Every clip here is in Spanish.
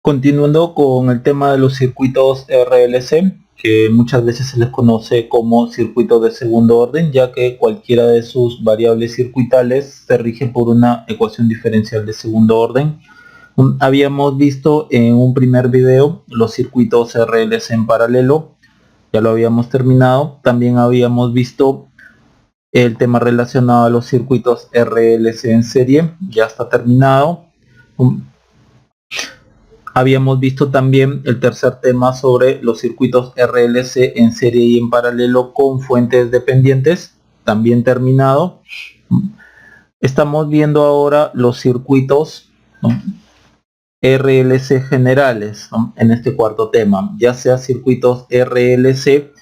Continuando con el tema de los circuitos RLC, que muchas veces se les conoce como circuitos de segundo orden, ya que cualquiera de sus variables circuitales se rige por una ecuación diferencial de segundo orden. Habíamos visto en un primer video los circuitos RLC en paralelo, ya lo habíamos terminado. También habíamos visto el tema relacionado a los circuitos RLC en serie, ya está terminado. Habíamos visto también el tercer tema sobre los circuitos RLC en serie y en paralelo con fuentes dependientes, también terminado. Estamos viendo ahora los circuitos RLC generales en este cuarto tema, ya sea circuitos RLC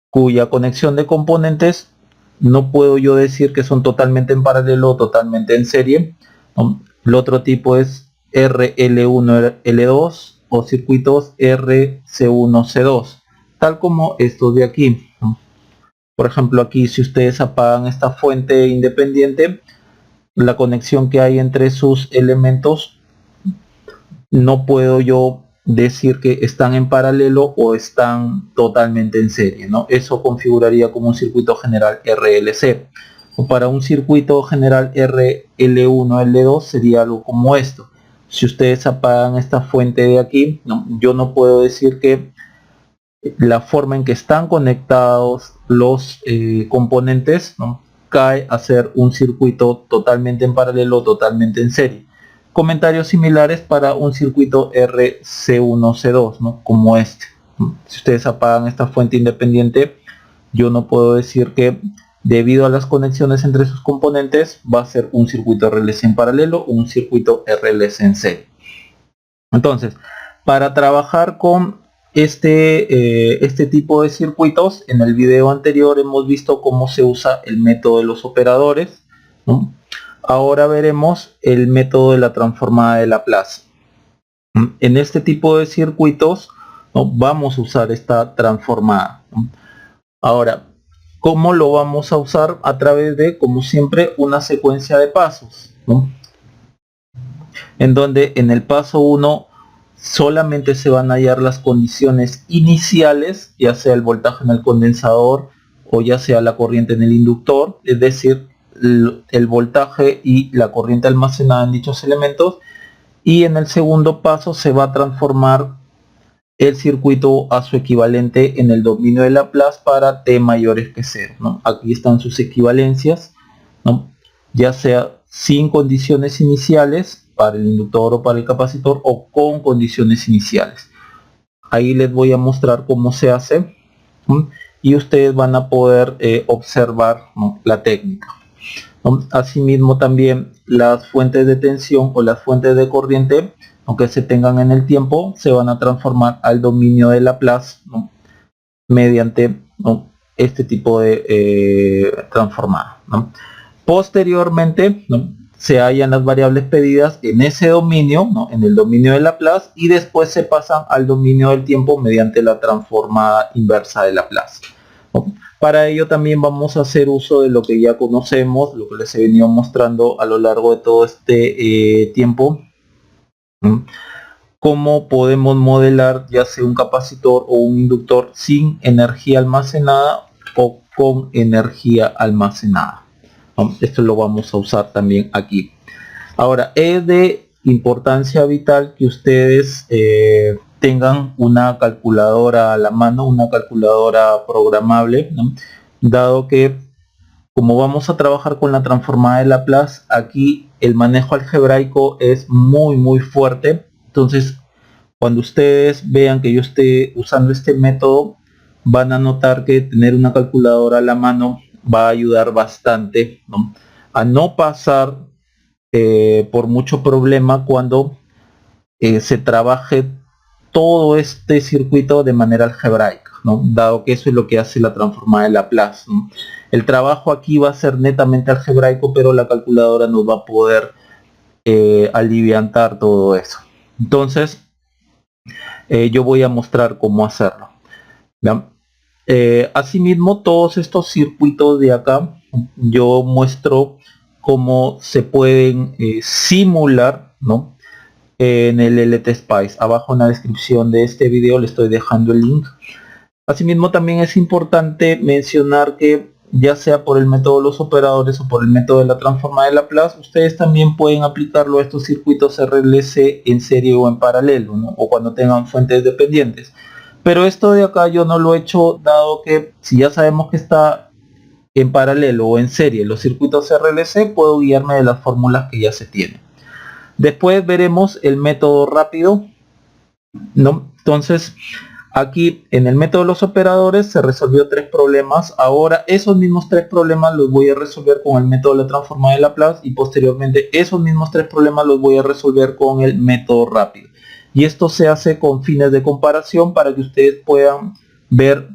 cuya conexión de componentes no puedo yo decir que son totalmente en paralelo o totalmente en serie. El otro tipo es RL1, L2 o circuitos RC1, C2, tal como estos de aquí. Por ejemplo, aquí si ustedes apagan esta fuente independiente, la conexión que hay entre sus elementos no puedo yo decir que están en paralelo o están totalmente en serie, ¿no? Eso configuraría como un circuito general RLC. O para un circuito general RL1, L2 sería algo como esto. Si ustedes apagan esta fuente de aquí, ¿no? Yo no puedo decir que la forma en que están conectados los componentes, ¿no?, cae a ser un circuito totalmente en paralelo o totalmente en serie. Comentarios similares para un circuito RC1, C2, ¿no?, como este. Si ustedes apagan esta fuente independiente, yo no puedo decir que debido a las conexiones entre sus componentes va a ser un circuito RLC en paralelo o un circuito RLC en serie. Entonces, para trabajar con este tipo de circuitos, en el video anterior hemos visto cómo se usa el método de los operadores, ¿no? Ahora veremos el método de la transformada de Laplace. En este tipo de circuitos, ¿no?, vamos a usar esta transformada, ¿no? Ahora, ¿cómo lo vamos a usar? A través de, como siempre, una secuencia de pasos, ¿no?, en donde en el paso 1 solamente se van a hallar las condiciones iniciales, ya sea el voltaje en el condensador o ya sea la corriente en el inductor, es decir, el voltaje y la corriente almacenada en dichos elementos. Y en el segundo paso se va a transformar el circuito a su equivalente en el dominio de Laplace para t mayores que 0, ¿no? Aquí están sus equivalencias, ¿no?, ya sea sin condiciones iniciales para el inductor o para el capacitor o con condiciones iniciales. Ahí les voy a mostrar cómo se hace, ¿no?, y ustedes van a poder observar, ¿no?, la técnica, ¿no? Asimismo también las fuentes de tensión o las fuentes de corriente, aunque se tengan en el tiempo, se van a transformar al dominio de Laplace, ¿no?, mediante, ¿no?, este tipo de transformada, ¿no? Posteriormente, ¿no?, se hallan las variables pedidas en ese dominio, ¿no?, en el dominio de Laplace, y después se pasan al dominio del tiempo mediante la transformada inversa de Laplace, ¿no? Para ello también vamos a hacer uso de lo que ya conocemos, lo que les he venido mostrando a lo largo de todo este tiempo, ¿no?, cómo podemos modelar ya sea un capacitor o un inductor sin energía almacenada o con energía almacenada. Esto lo vamos a usar también aquí. Ahora, es de importancia vital que ustedes tengan una calculadora a la mano, una calculadora programable, ¿no?, dado que como vamos a trabajar con la transformada de Laplace, aquí el manejo algebraico es muy fuerte. Entonces, cuando ustedes vean que yo esté usando este método, van a notar que tener una calculadora a la mano va a ayudar bastante, ¿no?, a no pasar por mucho problema cuando se trabaje todo este circuito de manera algebraica, ¿no?, dado que eso es lo que hace la transformada de Laplace, ¿no? El trabajo aquí va a ser netamente algebraico, pero la calculadora nos va a poder aliviantar todo eso. Entonces, yo voy a mostrar cómo hacerlo, ¿ya? Asimismo, todos estos circuitos de acá, yo muestro cómo se pueden simular, ¿no?, en el LTSpice. Abajo en la descripción de este video le estoy dejando el link. Asimismo, también es importante mencionar que ya sea por el método de los operadores o por el método de la transformada de Laplace, ustedes también pueden aplicarlo a estos circuitos RLC en serie o en paralelo, ¿no? O cuando tengan fuentes dependientes. Pero esto de acá yo no lo he hecho, dado que si ya sabemos que está en paralelo o en serie los circuitos RLC, puedo guiarme de las fórmulas que ya se tienen. Después veremos el método rápido, ¿no? Entonces, aquí en el método de los operadores se resolvió 3 problemas. Ahora esos mismos 3 problemas los voy a resolver con el método de la transformada de Laplace, y posteriormente esos mismos 3 problemas los voy a resolver con el método rápido. Y esto se hace con fines de comparación para que ustedes puedan ver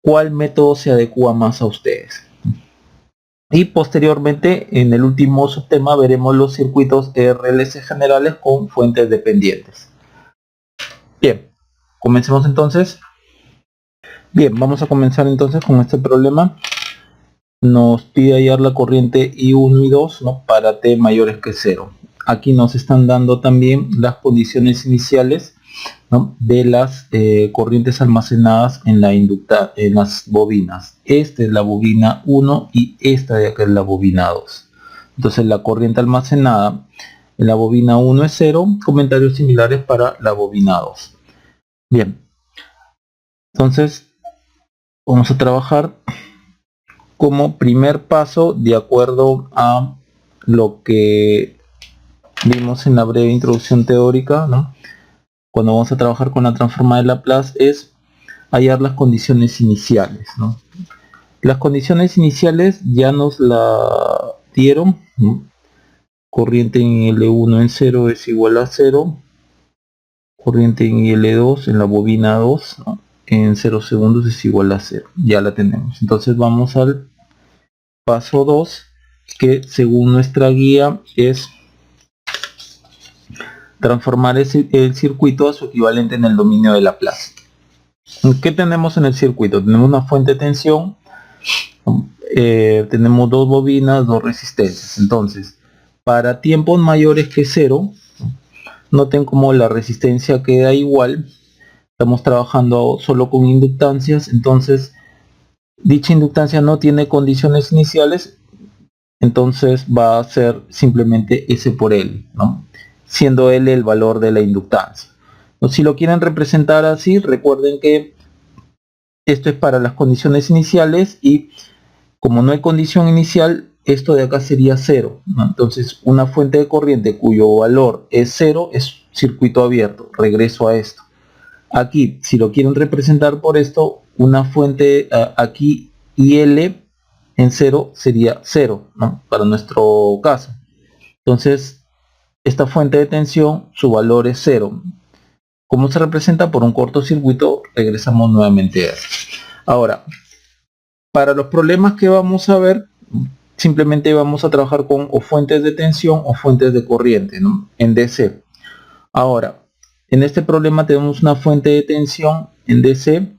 cuál método se adecua más a ustedes. Y posteriormente en el último subtema veremos los circuitos RLC generales con fuentes dependientes. Bien, comencemos entonces. Bien, vamos a comenzar entonces con este problema. Nos pide hallar la corriente I1 y 2, ¿no?, para T mayores que 0. Aquí nos están dando también las condiciones iniciales, ¿no?, de las corrientes almacenadas en las bobinas. Esta es la bobina 1 y esta de acá es la bobina 2. Entonces la corriente almacenada en la bobina 1 es 0, comentarios similares para la bobina 2. Bien, entonces vamos a trabajar como primer paso de acuerdo a lo que vimos en la breve introducción teórica, ¿no?, cuando vamos a trabajar con la transformada de Laplace, es hallar las condiciones iniciales, ¿no? Las condiciones iniciales ya nos la dieron, ¿no? Corriente en L1 en 0 es igual a 0, corriente en L2 en la bobina 2, ¿no?, en 0 segundos es igual a 0, ya la tenemos. Entonces vamos al paso 2, que según nuestra guía es transformar el circuito a su equivalente en el dominio de Laplace. ¿Qué tenemos en el circuito? Tenemos una fuente de tensión, tenemos 2 bobinas, 2 resistencias. Entonces, para tiempos mayores que 0, noten como la resistencia queda igual. Estamos trabajando solo con inductancias, entonces dicha inductancia no tiene condiciones iniciales, entonces va a ser simplemente S por L, ¿no?, siendo L el valor de la inductancia. Si lo quieren representar así, recuerden que esto es para las condiciones iniciales, y como no hay condición inicial, esto de acá sería 0, ¿no? Entonces una fuente de corriente cuyo valor es 0 es circuito abierto. Regreso a esto. Aquí, si lo quieren representar por esto, una fuente aquí IL en 0 sería 0, ¿no?, para nuestro caso. Entonces esta fuente de tensión, su valor es 0. ¿Cómo se representa? Por un cortocircuito. Regresamos nuevamente a esto. Ahora, para los problemas que vamos a ver, simplemente vamos a trabajar con o fuentes de tensión o fuentes de corriente, ¿no?, en DC. Ahora, en este problema tenemos una fuente de tensión en DC.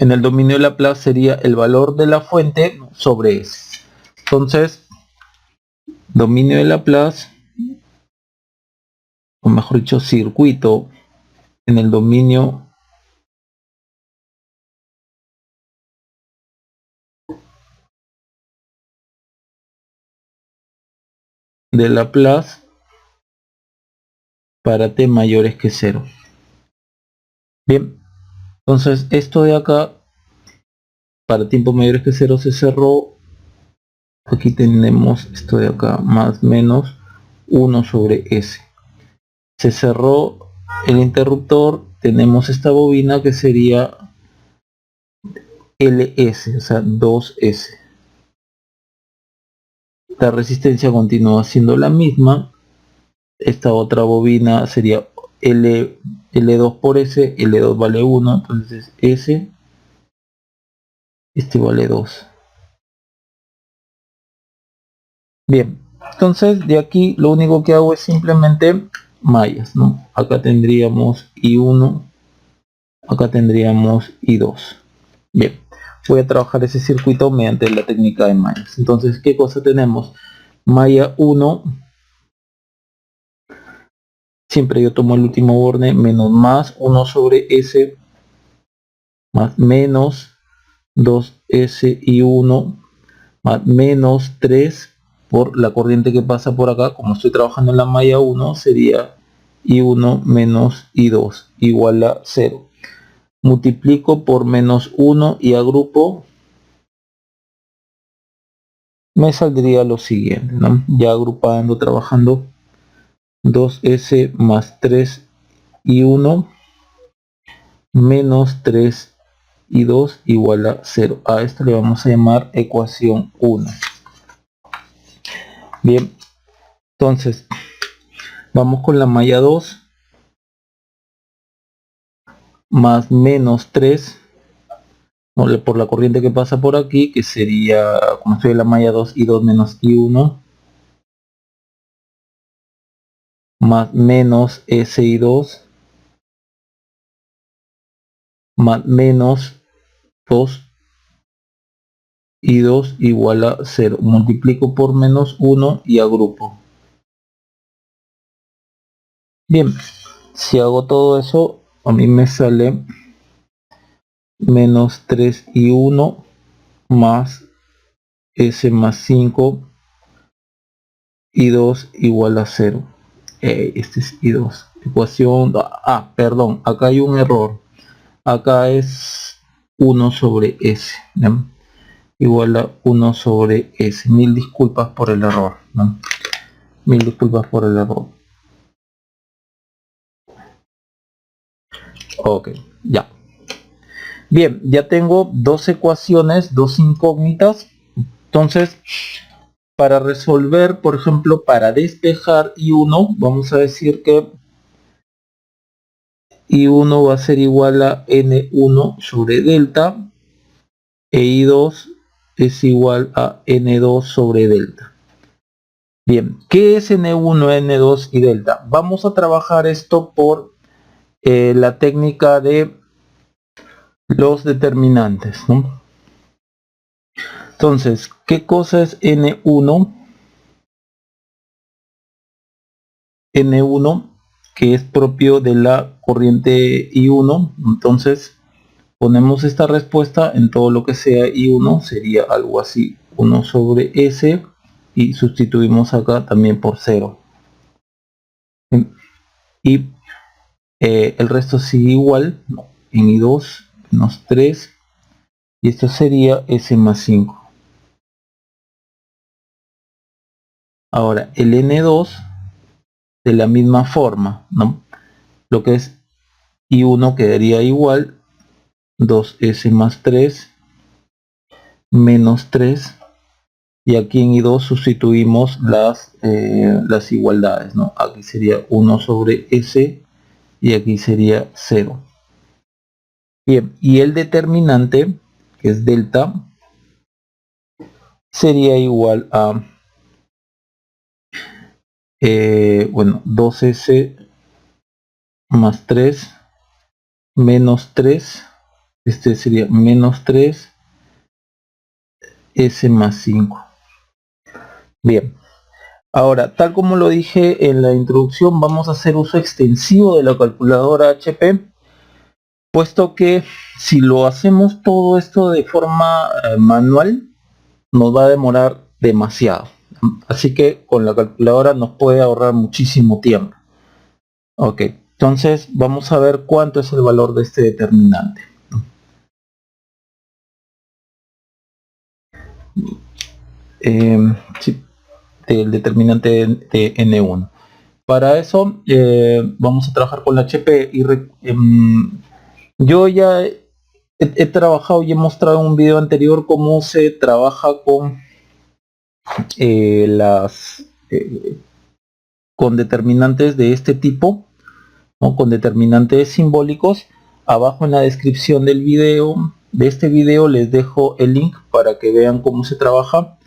En el dominio de Laplace sería el valor de la fuente sobre S. Entonces, dominio de Laplace, o mejor dicho, circuito en el dominio de Laplace para T mayores que 0. Bien, entonces esto de acá para tiempos mayores que 0 se cerró. Aquí tenemos esto de acá, más menos 1 sobre S. Se cerró el interruptor, tenemos esta bobina que sería LS, o sea 2S. La resistencia continúa siendo la misma. Esta otra bobina sería L2 por S, L2 vale 1, entonces S, este vale 2. Bien, entonces de aquí lo único que hago es simplemente mallas, ¿no? Acá tendríamos I1, acá tendríamos I2. Bien, voy a trabajar ese circuito mediante la técnica de mallas. Entonces, ¿qué cosa tenemos? Malla 1 siempre yo tomo el último borde, menos más 1 sobre S más menos 2S y 1 más menos 3 por la corriente que pasa por acá. Como estoy trabajando en la malla 1, sería I1 menos I2 igual a 0. Multiplico por menos 1 y agrupo, me saldría lo siguiente, ¿no? Ya agrupando, trabajando, 2S más 3 y 1 menos 3 y 2 igual a 0. A esto le vamos a llamar ecuación 1. Bien, entonces vamos con la malla 2 más menos 3 por la corriente que pasa por aquí, que sería, como estoy en la malla 2, I2 menos I1 más menos SI2 más menos 2 y 2 igual a 0. Multiplico por menos 1 y agrupo. Bien, si hago todo eso, a mí me sale menos 3 y 1 más S más 5 y 2 igual a 0. Este es I2. Ecuación, perdón, acá hay un error. Acá es 1 sobre S, ¿no? Igual a 1 sobre S. Mil disculpas por el error, ¿no? Mil disculpas por el error. Ok, ya. Bien, ya tengo dos ecuaciones, dos incógnitas. Entonces, para resolver, por ejemplo, para despejar I1, vamos a decir que I1 va a ser igual a N1 sobre delta e I2 es igual a N2 sobre delta. Bien, ¿qué es N1, N2 y delta? Vamos a trabajar esto por la técnica de los determinantes, ¿no? Entonces, ¿qué cosa es N1? N1, que es propio de la corriente I1. Entonces, ponemos esta respuesta en todo lo que sea I1, sería algo así, 1 sobre S, y sustituimos acá también por 0. Y el resto sigue igual, ¿no? En I2 menos 3, y esto sería S más 5. Ahora, el N2 de la misma forma, ¿no? Lo que es I1 quedaría igual, 2S más 3 menos 3, y aquí en I2 sustituimos las igualdades, ¿no? Aquí sería 1 sobre S y aquí sería 0. Bien, y el determinante, que es delta, sería igual a 2S más 3 menos 3, este sería menos 3 S más 5. Bien, ahora, tal como lo dije en la introducción, vamos a hacer uso extensivo de la calculadora HP, puesto que si lo hacemos todo esto de forma manual, nos va a demorar demasiado. Así que con la calculadora nos puede ahorrar muchísimo tiempo. Ok, entonces vamos a ver cuánto es el valor de este determinante. Sí, el determinante de N1. Para eso vamos a trabajar con la HP y yo ya he trabajado y he mostrado en un video anterior cómo se trabaja con con determinantes de este tipo, ¿no? Con determinantes simbólicos. Abajo en la descripción del video, de este video, les dejo el link para que vean cómo se trabaja.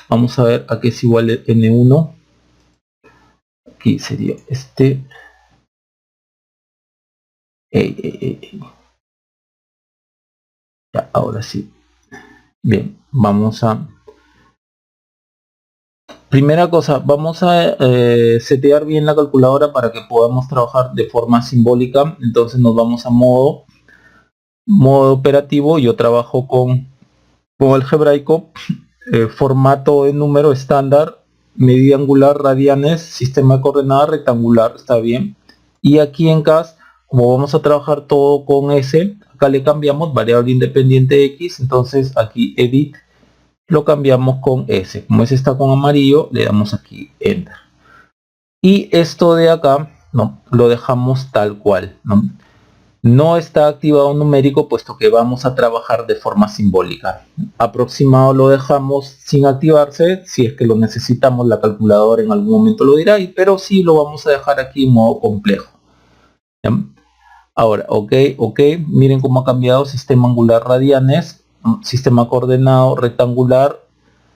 Vamos a ver a qué es igual N1. Aquí sería este. Ya, ahora sí. Bien, vamos a Primera cosa, vamos a setear bien la calculadora para que podamos trabajar de forma simbólica. Entonces nos vamos a modo operativo. Yo trabajo con algebraico, formato de número estándar, medida angular, radianes, sistema de coordenadas rectangular, está bien. Y aquí en CAS, como vamos a trabajar todo con S, acá le cambiamos variable independiente X, entonces aquí edit lo cambiamos con S. Como S está con amarillo, le damos aquí enter. Y esto de acá, no, lo dejamos tal cual, ¿no? No está activado numérico puesto que vamos a trabajar de forma simbólica. Aproximado lo dejamos sin activarse, si es que lo necesitamos la calculadora en algún momento lo dirá, pero sí lo vamos a dejar aquí en modo complejo. ¿Ya? Ahora, ok, miren cómo ha cambiado sistema angular radianes, sistema coordenado rectangular,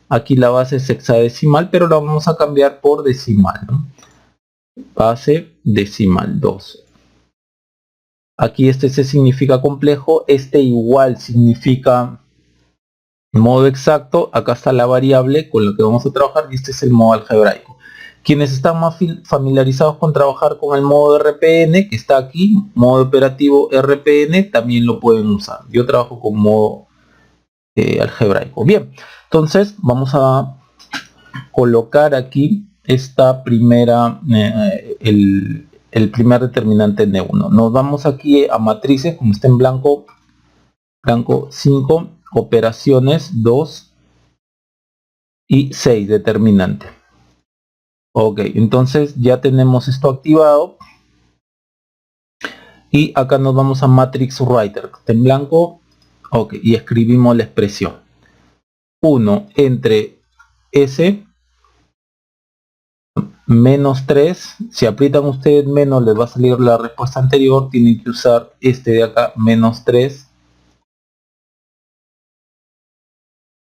aquí la base es hexadecimal, pero la vamos a cambiar por decimal, ¿no? Base decimal 2. Aquí este C significa complejo, este igual significa modo exacto, acá está la variable con la que vamos a trabajar y este es el modo algebraico. Quienes están más familiarizados con trabajar con el modo RPN, que está aquí, modo operativo RPN, también lo pueden usar. Yo trabajo con modo algebraico. Bien, entonces vamos a colocar aquí esta primera, el primer determinante N1. Nos vamos aquí a matrices, como está en blanco 5, operaciones 2 y 6 determinante. Ok, entonces ya tenemos esto activado. Y acá nos vamos a Matrix Writer, está en blanco. Ok, y escribimos la expresión. 1 entre S menos 3. Si aprietan ustedes menos, les va a salir la respuesta anterior. Tienen que usar este de acá, menos 3.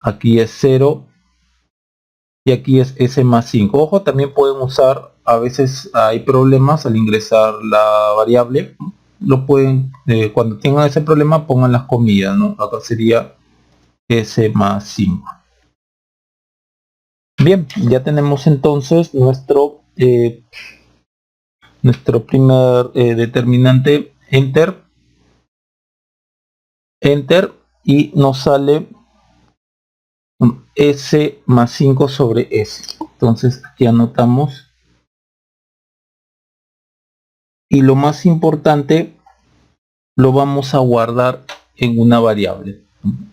Aquí es 0. Y aquí es S más 5. Ojo, también pueden usar, a veces hay problemas al ingresar la variable. Lo pueden, cuando tengan ese problema, pongan las comillas, ¿no? Acá sería S más 5. Bien, ya tenemos entonces nuestro primer determinante, enter, y nos sale S más 5 sobre S. Entonces aquí anotamos. Y lo más importante, lo vamos a guardar en una variable.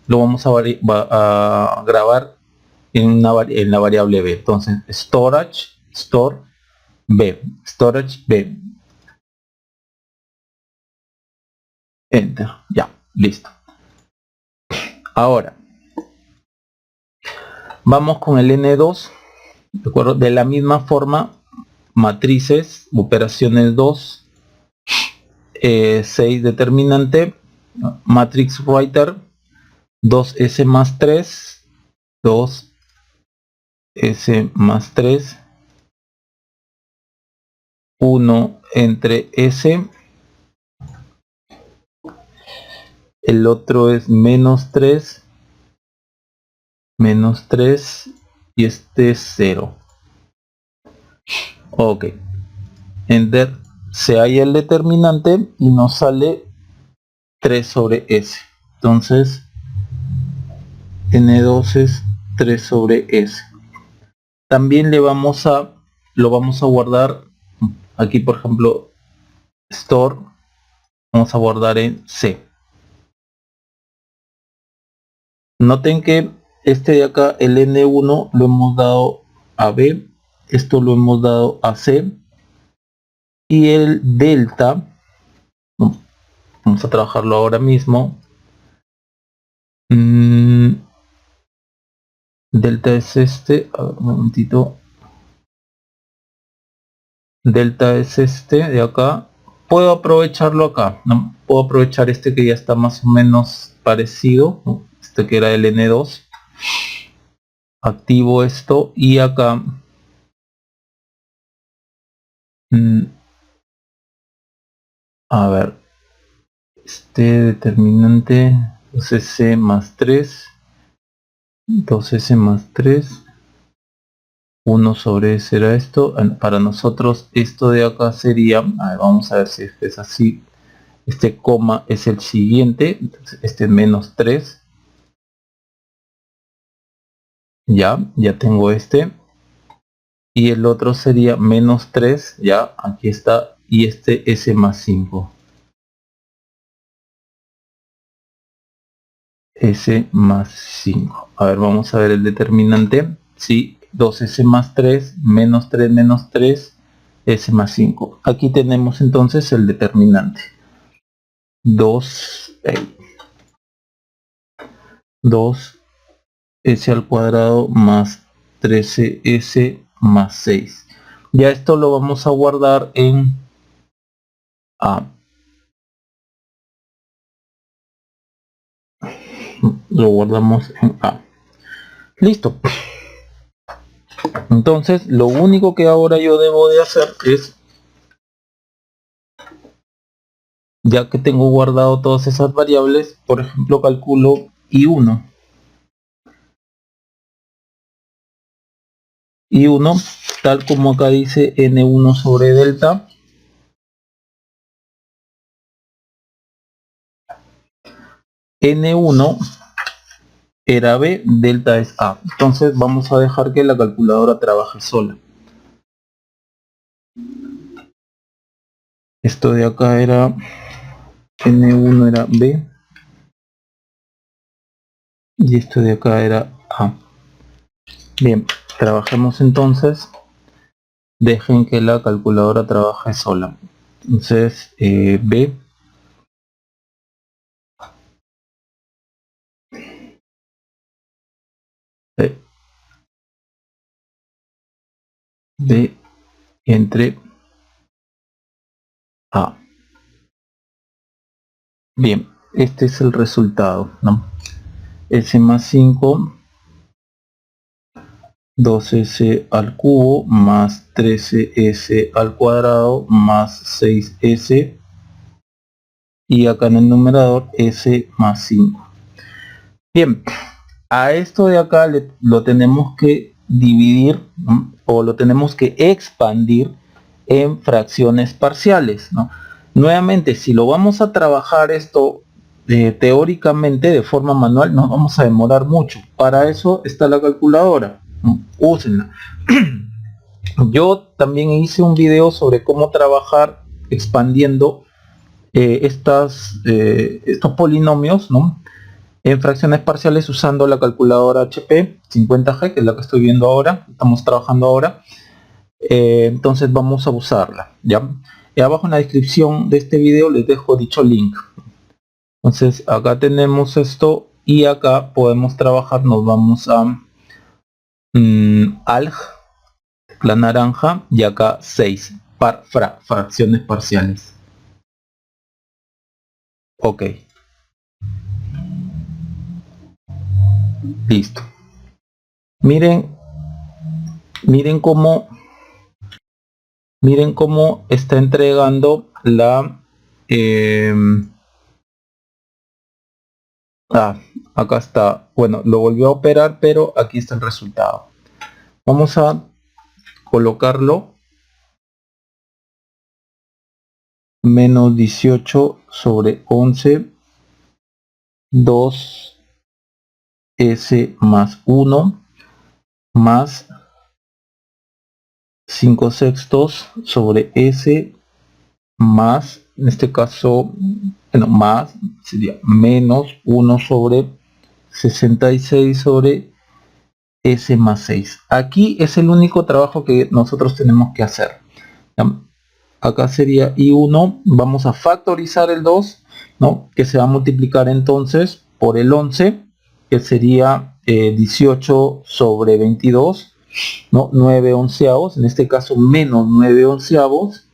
Lo vamos a grabar en la variable B. Entonces, storage B. Enter. Ya, listo. Ahora, vamos con el N2. ¿De acuerdo? De la misma forma, matrices, operaciones 2, 6 determinante, matrix writer, 2S más 3, 2S más 3, 1 entre S, el otro es menos 3 y este es 0. Ok, enter, se halla el determinante y nos sale 3 sobre S. Entonces N2 es 3 sobre S. También lo vamos a guardar aquí, por ejemplo, store, vamos a guardar en C. Noten que este de acá, el N1, lo hemos dado a B, esto lo hemos dado a C, y el delta, vamos a trabajarlo ahora mismo. Delta es este, a ver, un momentito. Delta es este de acá. Puedo aprovecharlo acá, ¿no? Puedo aprovechar este que ya está más o menos parecido, ¿no? Este que era el N2. Activo esto y acá a ver, este determinante 2S más 3, 2S más 3, 1 sobre S era esto. Para nosotros esto de acá sería, a ver, vamos a ver si es así, este coma es el siguiente, entonces este menos 3, ya tengo este, y el otro sería menos 3, ya aquí está, y este S más 5, S más 5. A ver, vamos a ver el determinante. Sí, 2S más 3, menos 3 menos 3, S más 5. Aquí tenemos entonces el determinante. 2S al cuadrado más 13S más 6. Ya esto lo vamos a guardar en A. Lo guardamos en A. Listo. Entonces lo único que ahora yo debo de hacer es, ya que tengo guardado todas esas variables, por ejemplo calculo I1. I1 tal como acá dice N1 sobre delta. N1 era B, delta es A. Entonces vamos a dejar que la calculadora trabaje sola. Esto de acá era N1 era B y esto de acá era A. Bien, trabajemos entonces. Dejen que la calculadora trabaje sola. Entonces B B entre A. Bien, este es el resultado, ¿no? S más 5, 2S al cubo más 13S al cuadrado más 6S, y acá en el numerador S más 5. Bien, a esto de acá lo tenemos que dividir, ¿no? O lo tenemos que expandir en fracciones parciales, ¿no? Nuevamente, si lo vamos a trabajar esto teóricamente de forma manual, nos vamos a demorar mucho. Para eso está la calculadora, ¿no? Úsenla. Yo también hice un video sobre cómo trabajar expandiendo estos polinomios, ¿no? En fracciones parciales usando la calculadora HP 50G, que es la que estoy viendo ahora, estamos trabajando ahora. Entonces vamos a usarla, ¿ya? Y abajo en la descripción de este video les dejo dicho link. Entonces acá tenemos esto y acá podemos trabajar, nos vamos a ALG, la naranja, y acá 6, fracciones parciales. Ok. Listo. Miren, miren cómo está entregando la acá está. Bueno, lo volvió a operar, pero aquí está el resultado. Vamos a colocarlo. Menos 18 sobre 11, 2S más 1 más 5 sextos sobre S más, en este caso, bueno, más sería menos 1 sobre 66 sobre S más 6. Aquí es el único trabajo que nosotros tenemos que hacer. Acá sería I1, vamos a factorizar el 2, ¿no? Que se va a multiplicar entonces por el 11, que sería 18 sobre 22, ¿no? 9 onceavos, en este caso menos 9 onceavos,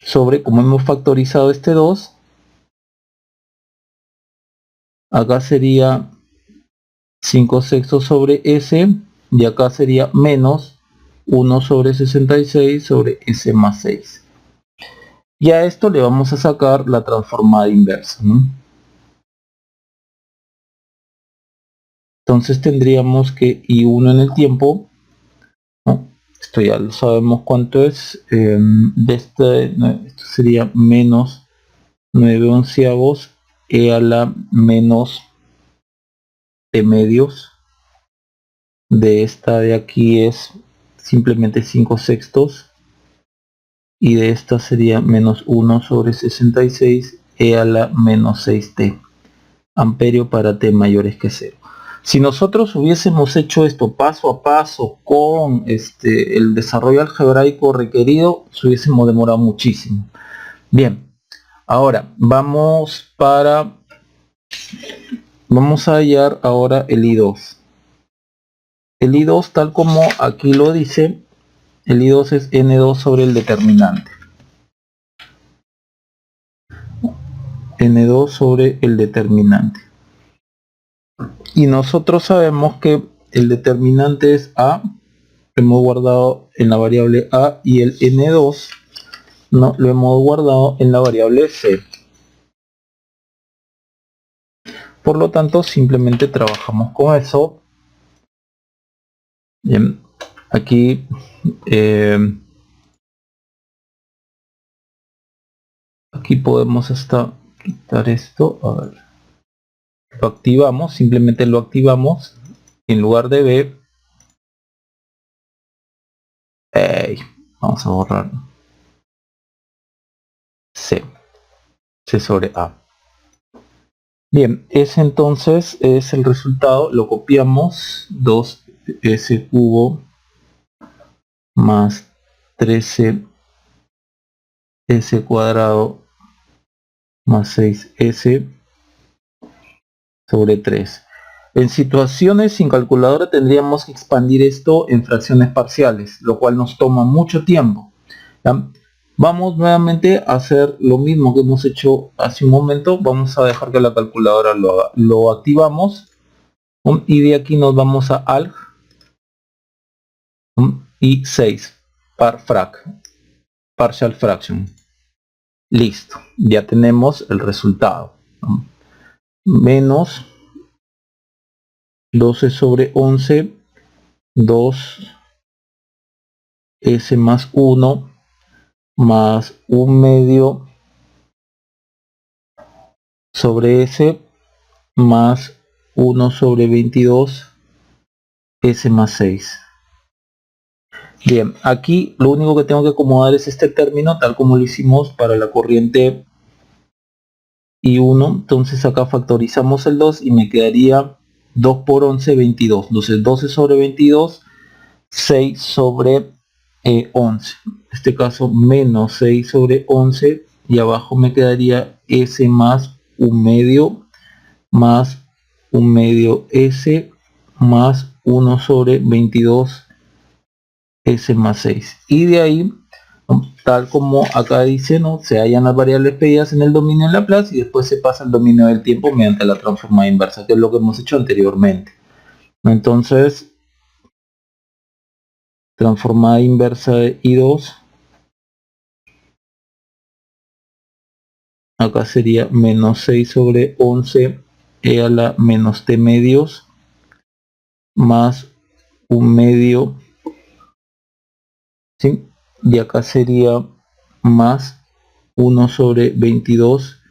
sobre, como hemos factorizado este 2, acá sería 5 sextos sobre S, y acá sería menos 1 sobre 66 sobre S más 6. Y a esto le vamos a sacar la transformada inversa, ¿no? Entonces tendríamos que I1 en el tiempo, ¿no? Esto ya lo sabemos cuánto es, esto sería menos 9 onceavos e a la menos t medios. De esta de aquí es simplemente 5 sextos, y de esta sería menos 1 sobre 66 e a la menos 6t amperio para t mayores que 0. Si nosotros hubiésemos hecho esto paso a paso con el desarrollo algebraico requerido, se hubiésemos demorado muchísimo. Bien, ahora vamos a hallar ahora el I2. El I2, tal como aquí lo dice, el I2 es N2 sobre el determinante. N2 sobre el determinante. Y nosotros sabemos que el determinante es A, lo hemos guardado en la variable A, y el N2 no lo hemos guardado en la variable C. Por lo tanto, simplemente trabajamos con eso. Bien, aquí aquí podemos hasta quitar esto. A ver, lo activamos, simplemente lo activamos. En lugar de B, vamos a borrar C sobre A. Bien, ese entonces es el resultado. Lo copiamos: 2s cubo más 13s cuadrado más 6s sobre 3. En situaciones sin calculadora tendríamos que expandir esto en fracciones parciales, lo cual nos toma mucho tiempo, ¿ya? Vamos nuevamente a hacer lo mismo que hemos hecho hace un momento. Vamos a dejar que la calculadora lo activamos, y de aquí nos vamos a alg y 6 partial fraction. Listo, ya tenemos el resultado, menos 12 sobre 11, 2s más 1 más 1 medio sobre s más 1 sobre 22 s más 6. Bien, aquí lo único que tengo que acomodar es este término tal como lo hicimos para la corriente I1. Entonces acá factorizamos el 2 y me quedaría 2 por 11, 22. Entonces 12 sobre 22, 6 sobre 11. En este caso menos 6 sobre 11, y abajo me quedaría s más 1 medio más 1 medio s más 1 sobre 22 s más 6. Y de ahí, tal como acá dice, ¿no?, se hallan las variables pedidas en el dominio de Laplace y después se pasa al dominio del tiempo mediante la transformada inversa, que es lo que hemos hecho anteriormente. Entonces, transformada inversa de I2, acá sería menos 6 sobre 11 e a la menos t medios más 1 medio, ¿sí? Y acá sería más 1 sobre 22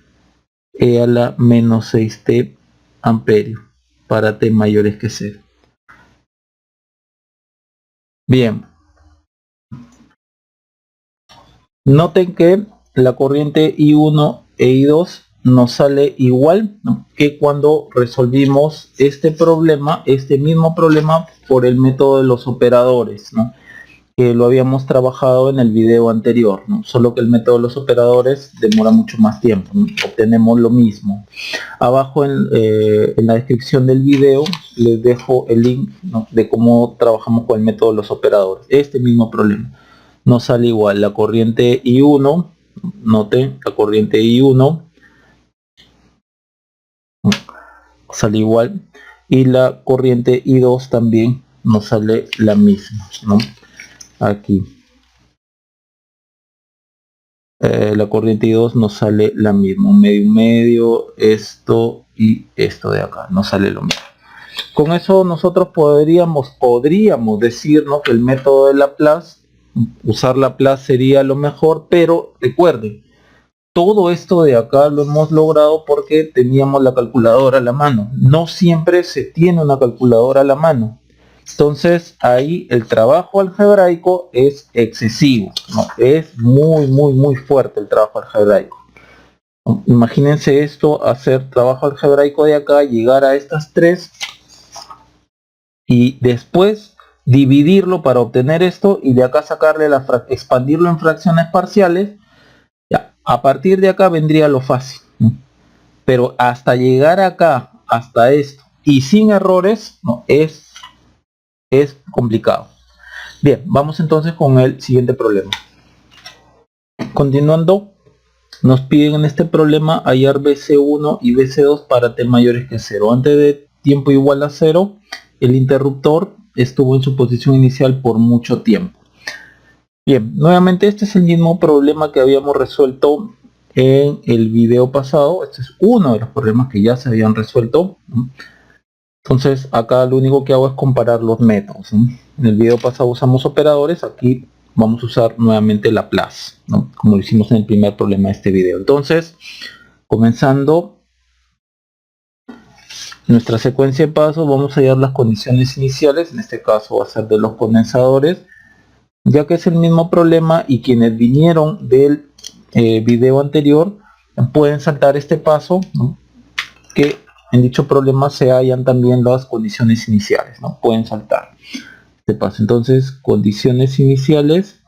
e a la menos 6t amperio para t mayores que 0. Bien, noten que la corriente I1 e I2 nos sale igual, ¿no?, que cuando resolvimos este mismo problema por el método de los operadores, ¿no?, que lo habíamos trabajado en el video anterior, ¿no?, solo que el método de los operadores demora mucho más tiempo, ¿no? Obtenemos lo mismo. Abajo en la descripción del video les dejo el link, ¿no?, de cómo trabajamos con el método de los operadores. Este mismo problema nos sale igual. La corriente I1, noten, la corriente I1 sale igual, y la corriente I2 también nos sale la misma, ¿no? Aquí la corriente I2 nos sale la misma, un medio, esto y esto de acá nos sale lo mismo. Con eso nosotros podríamos decir, ¿no?, que el método de Laplace, usar Laplace sería lo mejor, pero recuerden, todo esto de acá lo hemos logrado porque teníamos la calculadora a la mano. No siempre se tiene una calculadora a la mano. Entonces ahí el trabajo algebraico es excesivo, ¿no? Es muy fuerte el trabajo algebraico. Imagínense esto, hacer trabajo algebraico de acá, llegar a estas tres y después dividirlo para obtener esto y de acá sacarle expandirlo en fracciones parciales. Ya, a partir de acá vendría lo fácil, ¿no? Pero hasta llegar acá, hasta esto y sin errores, ¿no?, es complicado. Bien, vamos entonces con el siguiente problema. Continuando, nos piden en este problema hallar BC1 y BC2 para t mayores que 0. Antes de tiempo igual a 0, el interruptor estuvo en su posición inicial por mucho tiempo. Bien, nuevamente este es el mismo problema que habíamos resuelto en el video pasado. Este es uno de los problemas que ya se habían resuelto. Entonces acá lo único que hago es comparar los métodos, ¿no? En el video pasado usamos operadores, aquí vamos a usar nuevamente Laplace, ¿no?, como lo hicimos en el primer problema de este video. Entonces, comenzando nuestra secuencia de pasos, vamos a hallar las condiciones iniciales. En este caso va a ser de los condensadores, ya que es el mismo problema y quienes vinieron del video anterior pueden saltar este paso, ¿no?, que en dicho problema se hallan también las condiciones iniciales, ¿no? Pueden saltar este paso. Entonces, condiciones iniciales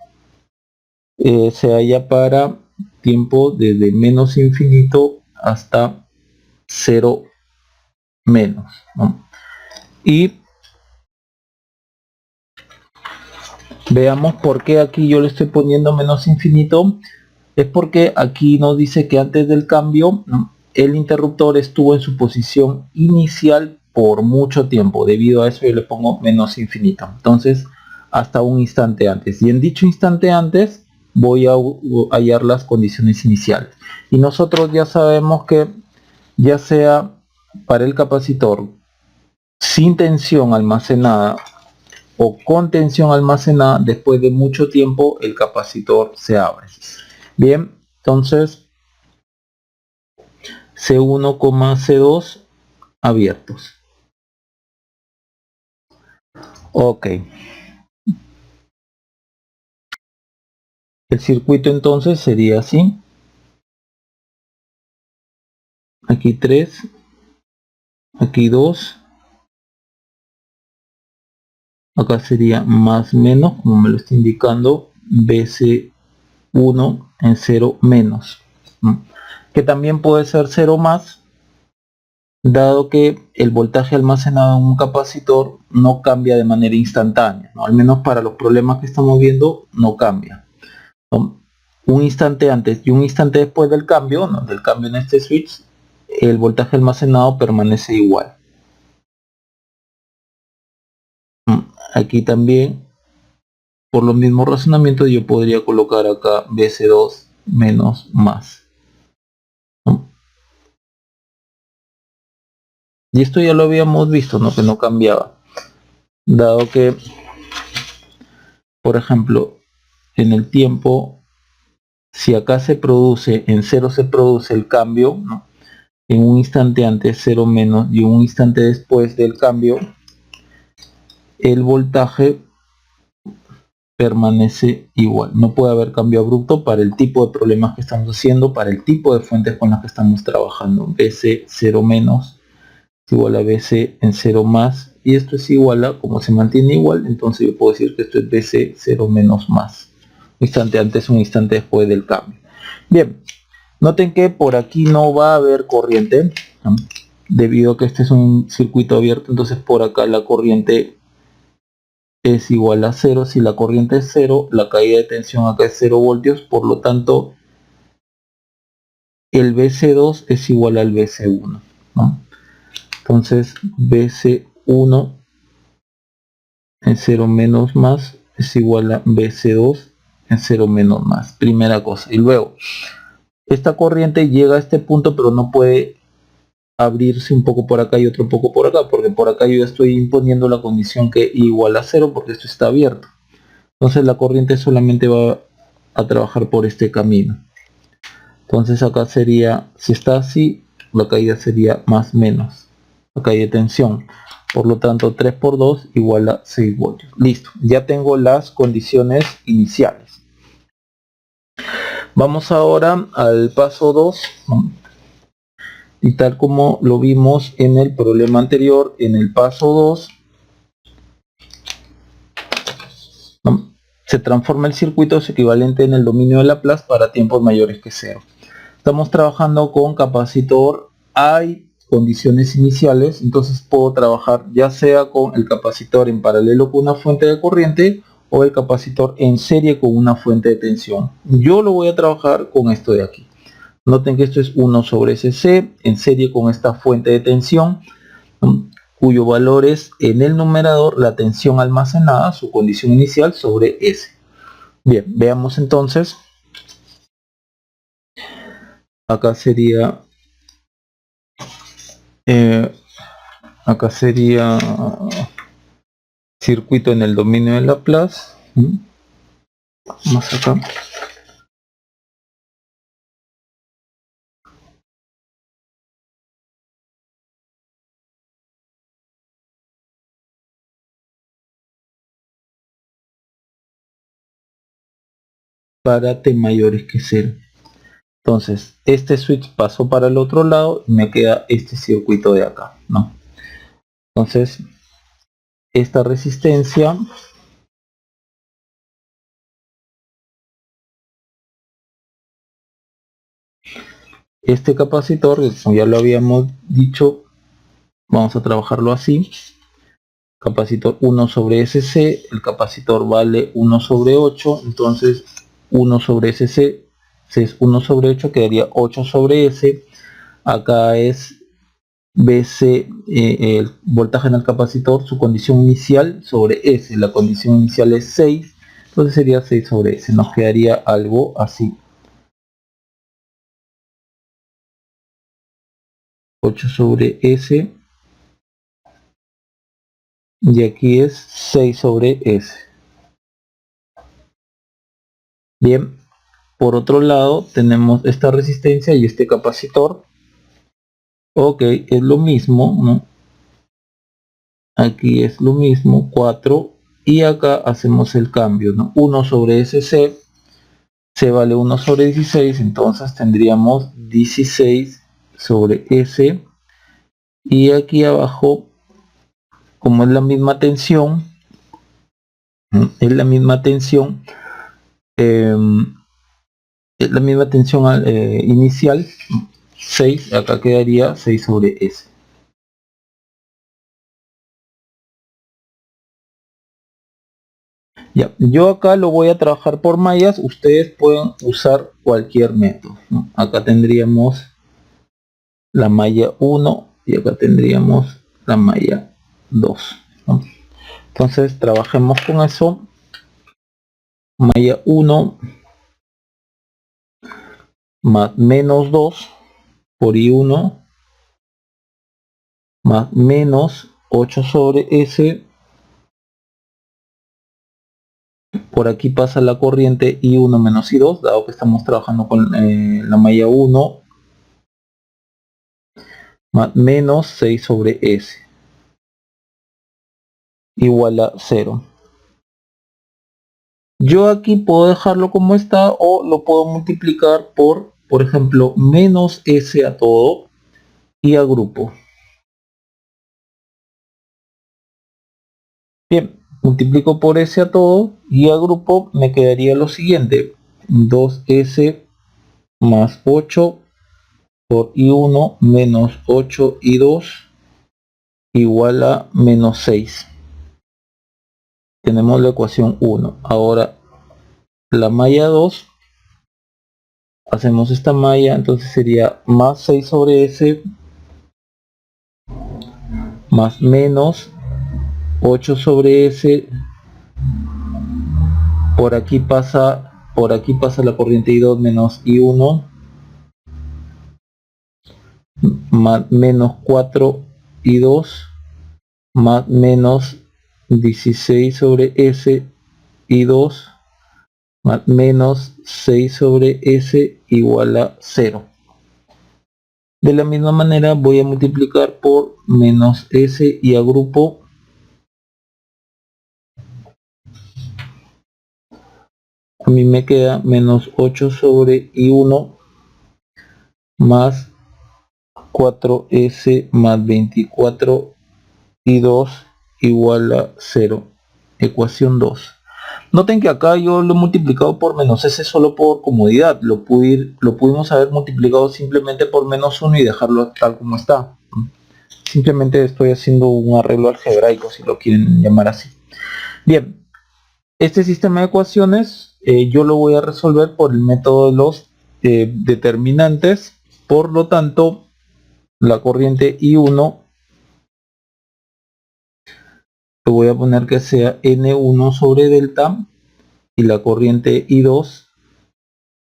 se halla para tiempo desde menos infinito hasta 0 menos, ¿no? Y veamos por qué aquí yo le estoy poniendo menos infinito. Es porque aquí nos dice que antes del cambio, ¿no?, el interruptor estuvo en su posición inicial por mucho tiempo. Debido a eso yo le pongo menos infinito. Entonces, hasta un instante antes. Y en dicho instante antes voy a hallar las condiciones iniciales. Y nosotros ya sabemos que ya sea para el capacitor sin tensión almacenada o con tensión almacenada, después de mucho tiempo el capacitor se abre. Bien, entonces C1, C2 abiertos. Ok. El circuito entonces sería así. Aquí 3, aquí 2. Acá sería más menos, como me lo está indicando, BC1 en 0 menos. Que también puede ser 0 más, dado que el voltaje almacenado en un capacitor no cambia de manera instantánea, ¿no? Al menos para los problemas que estamos viendo no cambia, ¿no? Un instante antes y un instante después del cambio, ¿no?, del cambio en este switch, el voltaje almacenado permanece igual. Aquí también, por los mismos razonamientos, yo podría colocar acá BC2 menos más, ¿no? Y esto ya lo habíamos visto, ¿no?, que no cambiaba, dado que, por ejemplo, en el tiempo, si acá se produce, en 0 se produce el cambio, ¿no?, en un instante antes 0 menos y un instante después del cambio, el voltaje permanece igual. No puede haber cambio abrupto para el tipo de problemas que estamos haciendo, para el tipo de fuentes con las que estamos trabajando. BC 0 menos es igual a BC en 0 más, y esto es igual a, como se mantiene igual, entonces yo puedo decir que esto es BC 0 menos más. Un instante antes, un instante después del cambio. Bien, noten que por aquí no va a haber corriente, ¿no?, debido a que este es un circuito abierto. Entonces por acá la corriente es igual a 0. Si la corriente es 0, la caída de tensión acá es 0 voltios, por lo tanto el BC2 es igual al BC1, ¿no? Entonces BC1 en 0 menos más es igual a BC2 en 0 menos más, primera cosa. Y luego esta corriente llega a este punto, pero no puede abrirse un poco por acá y otro poco por acá, porque por acá yo estoy imponiendo la condición que igual a 0 porque esto está abierto. Entonces la corriente solamente va a trabajar por este camino. Entonces acá sería, si está así, la caída sería más menos, la caída de tensión. Por lo tanto, 3 por 2 igual a 6 voltios. Listo, ya tengo las condiciones iniciales. Vamos ahora al paso 2. Y tal como lo vimos en el problema anterior, en el paso 2, se transforma el circuito es equivalente en el dominio de Laplace para tiempos mayores que 0. Estamos trabajando con capacitor, hay condiciones iniciales, entonces puedo trabajar ya sea con el capacitor en paralelo con una fuente de corriente o el capacitor en serie con una fuente de tensión. Yo lo voy a trabajar con esto de aquí. Noten que esto es 1 sobre SC en serie con esta fuente de tensión, cuyo valor es en el numerador la tensión almacenada, su condición inicial, sobre S. Bien, veamos entonces. Acá sería circuito en el dominio de Laplace. Más acá. Para t mayores que 0. Entonces, este switch pasó para el otro lado y me queda este circuito de acá, ¿no? Entonces, esta resistencia este capacitor, como ya lo habíamos dicho, vamos a trabajarlo así. Capacitor 1 sobre SC, el capacitor vale 1 sobre 8, entonces 1 sobre SC es 1 sobre 8, quedaría 8 sobre S. Acá es BC, el voltaje en el capacitor, su condición inicial sobre S, la condición inicial es 6, entonces sería 6 sobre S, nos quedaría algo así. 8 sobre S, y aquí es 6 sobre S. Bien, por otro lado tenemos esta resistencia y este capacitor. Ok, es lo mismo, ¿no? Aquí es lo mismo, 4, y acá hacemos el cambio, ¿no? 1 sobre SC, C vale 1 sobre 16, entonces tendríamos 16 sobre S, y aquí abajo, como es la misma tensión, es la misma tensión, inicial, 6, acá quedaría 6 sobre S. Ya, yo acá lo voy a trabajar por mallas, ustedes pueden usar cualquier método, ¿no? Acá tendríamos la malla 1 y acá tendríamos la malla 2, ¿no? Entonces trabajemos con eso. Malla 1 más menos 2 por I1 más menos 8 sobre S. Por aquí pasa la corriente I1 menos I2, dado que estamos trabajando con la malla 1, más menos 6 sobre S, igual a 0. Yo aquí puedo dejarlo como está o lo puedo multiplicar por ejemplo, menos S a todo y agrupo. Bien, multiplico por S a todo y agrupo, me quedaría lo siguiente: 2S más 8 por I1 menos 8 I2 igual a menos 6. Tenemos la ecuación 1. Ahora la malla 2, hacemos esta malla, entonces sería más 6 sobre S más menos 8 sobre S. Por aquí pasa la corriente I2 menos I1 más menos 4 y 2 más menos 16 sobre S y 2 más menos 6 sobre S igual a 0. De la misma manera voy a multiplicar por menos S y agrupo a mí me queda menos 8 sobre I1 más 4S más 24 I2 igual a 0. Ecuación 2. Noten que acá yo lo he multiplicado por menos S solo por comodidad. Lo pudimos haber multiplicado simplemente por menos 1 y dejarlo tal como está. Simplemente estoy haciendo un arreglo algebraico, si lo quieren llamar así. Bien, este sistema de ecuaciones yo lo voy a resolver por el método de los determinantes. Por lo tanto, la corriente I1 lo voy a poner que sea N1 sobre delta y la corriente I2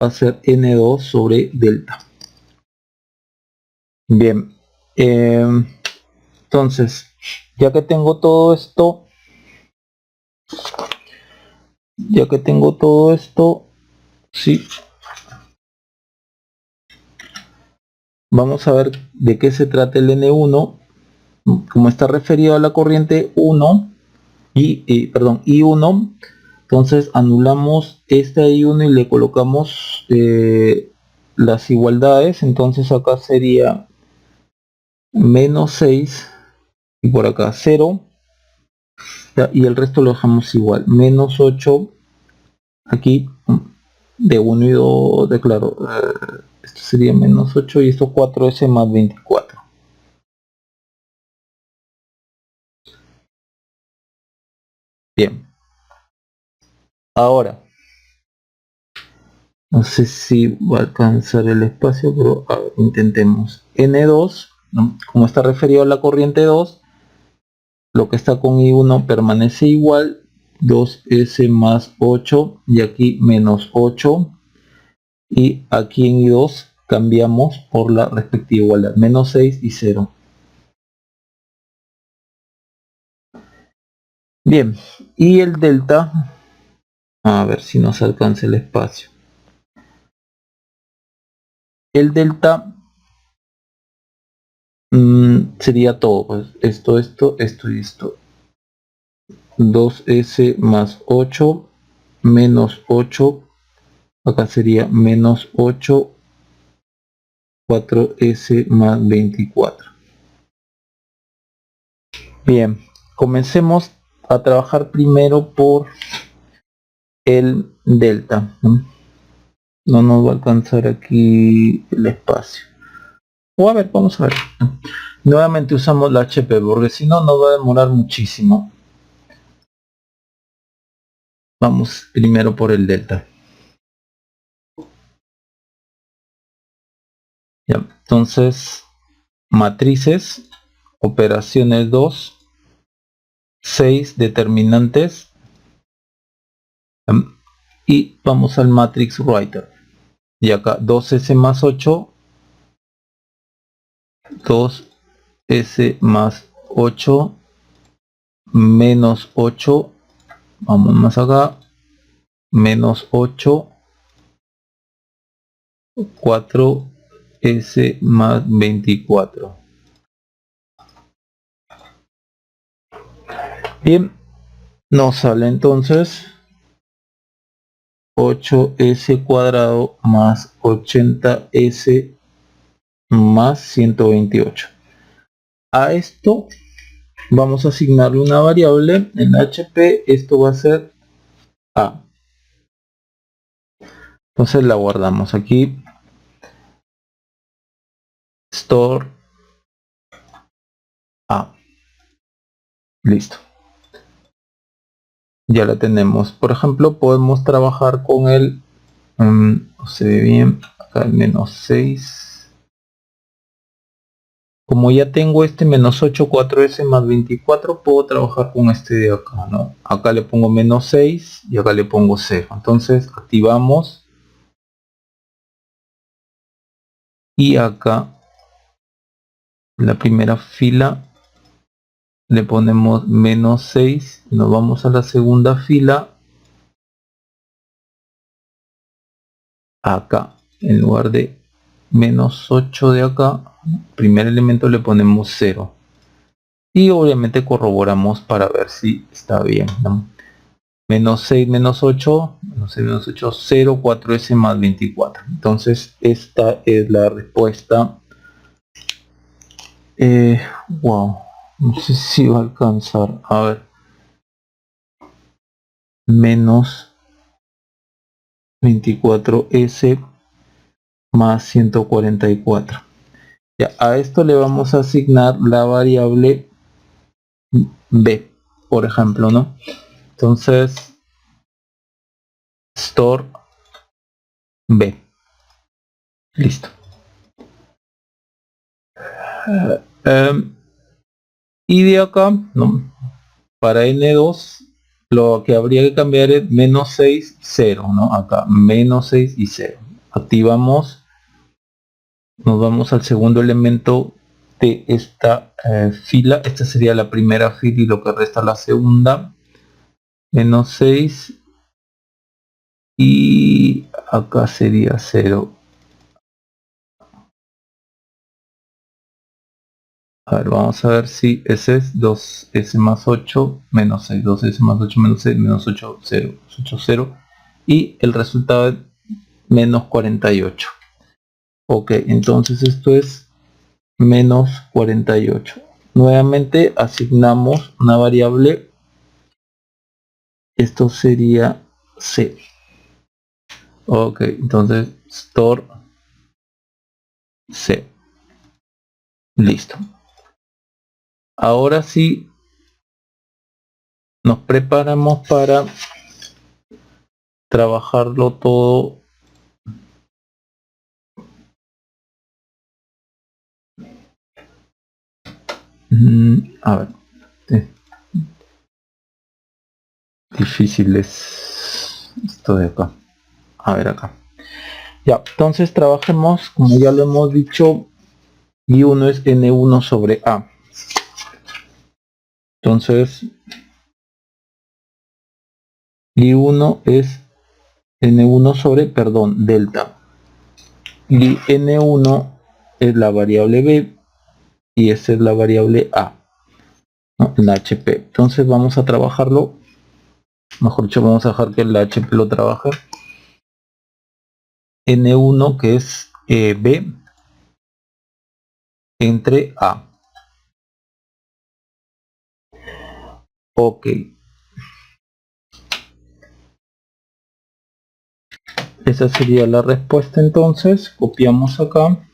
va a ser N2 sobre delta. Bien, entonces, ya que tengo todo esto, sí, vamos a ver de qué se trata el N1. Como está referido a la corriente 1 perdón, I1, entonces anulamos esta I1 y le colocamos las igualdades. Entonces acá sería menos 6 y por acá 0 y el resto lo dejamos igual, menos 8 aquí de 1 y 2, de claro, esto sería menos 8 y esto 4S más 24. Bien, ahora no sé si va a alcanzar el espacio, pero a ver, intentemos. N2, ¿no? Como está referido a la corriente 2, lo que está con I1 permanece igual, 2S más 8 y aquí menos 8, y aquí en I2 cambiamos por la respectiva igualdad, menos 6 y 0. Bien, y el delta, a ver si nos alcanza el espacio. El delta sería todo, pues esto y esto. 2S más 8 menos 8, acá sería menos 8, 4S más 24. Bien, comencemos a trabajar primero por el delta. No nos va a alcanzar aquí el espacio. O a ver, vamos a ver. Nuevamente usamos la HP porque si no nos va a demorar muchísimo. Vamos primero por el delta. Ya, entonces, matrices, operaciones 2, 6 determinantes, y vamos al matrix writer. Y acá 2S más 8, 2S más 8, menos 8, vamos más acá, menos 8, 4S más 24. Bien, nos sale entonces 8S cuadrado más 80S más 128. A esto vamos a asignarle una variable en HP. Esto va a ser A. Entonces la guardamos aquí. Store A. Listo. Ya la tenemos. Por ejemplo, podemos trabajar con el no se ve bien, acá el menos 6. Como ya tengo este menos 8, 4S más 24, puedo trabajar con este de acá, ¿no? Acá le pongo menos 6 y acá le pongo 0. Entonces activamos. Y acá la primera fila le ponemos menos 6, nos vamos a la segunda fila, acá, en lugar de menos 8 de acá, primer elemento le ponemos 0. Y obviamente corroboramos para ver si está bien, ¿no? Menos 6 menos 8, menos 6 menos 8, 0, 4s más 24. Entonces esta es la respuesta. Wow, no sé si va a alcanzar. A ver, menos 24s más 144. Ya, a esto le vamos a asignar la variable b, por ejemplo, ¿no? Entonces store b, listo. Y de acá, ¿no? Para n2 lo que habría que cambiar es menos 6, 0, ¿no? Acá, menos 6 y 0. Activamos, nos vamos al segundo elemento de esta fila. Esta sería la primera fila y lo que resta la segunda. Menos 6 y acá sería 0. A ver, vamos a ver si ese es 2s más 8 menos 6, 2s más 8 menos 6, menos 8, 0, 8, 0. Y el resultado es menos 48. Ok, entonces esto es menos 48. Nuevamente asignamos una variable. Esto sería c. Ok, entonces store c. Listo. Ahora sí nos preparamos para trabajarlo todo. A ver, difícil es esto de acá. A ver acá. Ya, entonces trabajemos, como ya lo hemos dicho, y1 es n1 sobre a. Entonces, y1 es n1 sobre, perdón, delta. Y n1 es la variable b y esta es la variable a, ¿no? La HP. Entonces vamos a trabajarlo. Mejor dicho, vamos a dejar que la HP lo trabaje. N1 que es b entre a. Ok. Esa sería la respuesta entonces. Copiamos acá.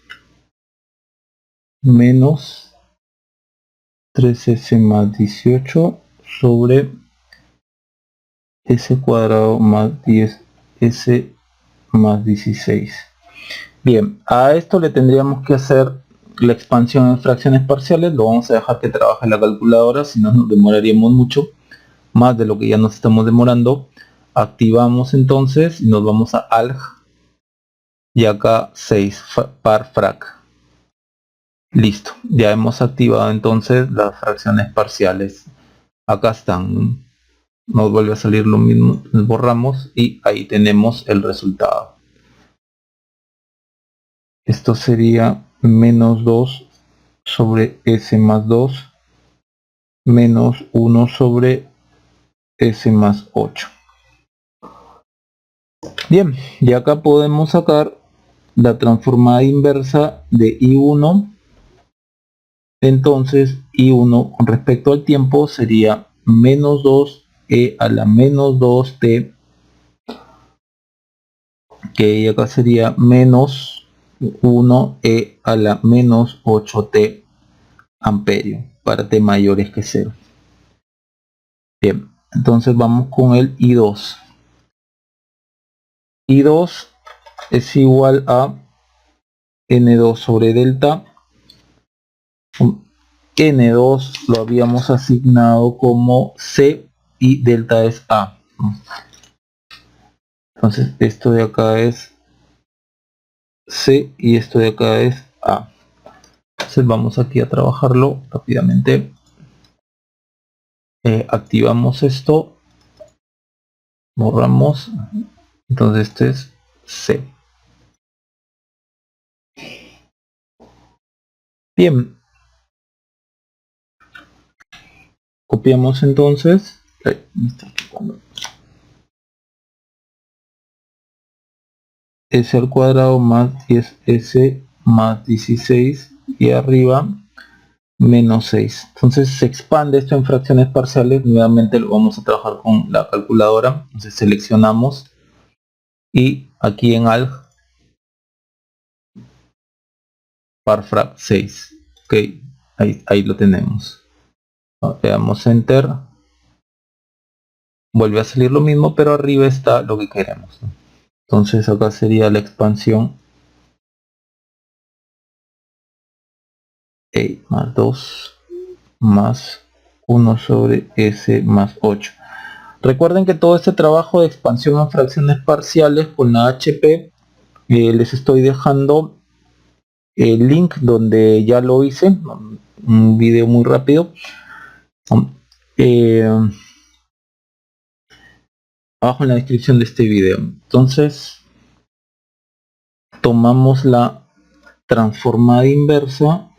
Menos 3s más 18 sobre s cuadrado más 10s más 16. Bien, a esto le tendríamos que hacer la expansión en fracciones parciales. Lo vamos a dejar que trabaje la calculadora, si no nos demoraríamos mucho, más de lo que ya nos estamos demorando. Activamos entonces y nos vamos a alg y acá 6 par frac. Listo, ya hemos activado entonces las fracciones parciales. Acá están, nos vuelve a salir lo mismo, nos borramos y ahí tenemos el resultado. Esto sería menos 2 sobre s más 2 menos 1 sobre s más 8. Bien, y acá podemos sacar la transformada inversa de I1. Entonces I1 con respecto al tiempo sería menos 2e a la menos 2t, que acá sería menos 1e a la menos 8t amperio para t mayores que 0. Bien, entonces vamos con el I2. I2 es igual a n2 sobre delta. N2 lo habíamos asignado como C y delta es A. Entonces esto de acá es C y esto de acá es A. Entonces vamos aquí a trabajarlo rápidamente. Activamos esto, borramos, entonces este es C. Bien, copiamos entonces S al cuadrado más 10S más 16 y arriba menos 6. Entonces se expande esto en fracciones parciales. Nuevamente lo vamos a trabajar con la calculadora. Entonces seleccionamos y aquí en alg parfrac 6. Ok, ahí lo tenemos. Le damos enter, vuelve a salir lo mismo, pero arriba está lo que queremos, ¿no? Entonces acá sería la expansión E más 2 más 1 sobre S más 8. Recuerden que todo este trabajo de expansión a fracciones parciales con la HP, les estoy dejando el link donde ya lo hice, un video muy rápido. Abajo en la descripción de este video. Entonces tomamos la transformada inversa.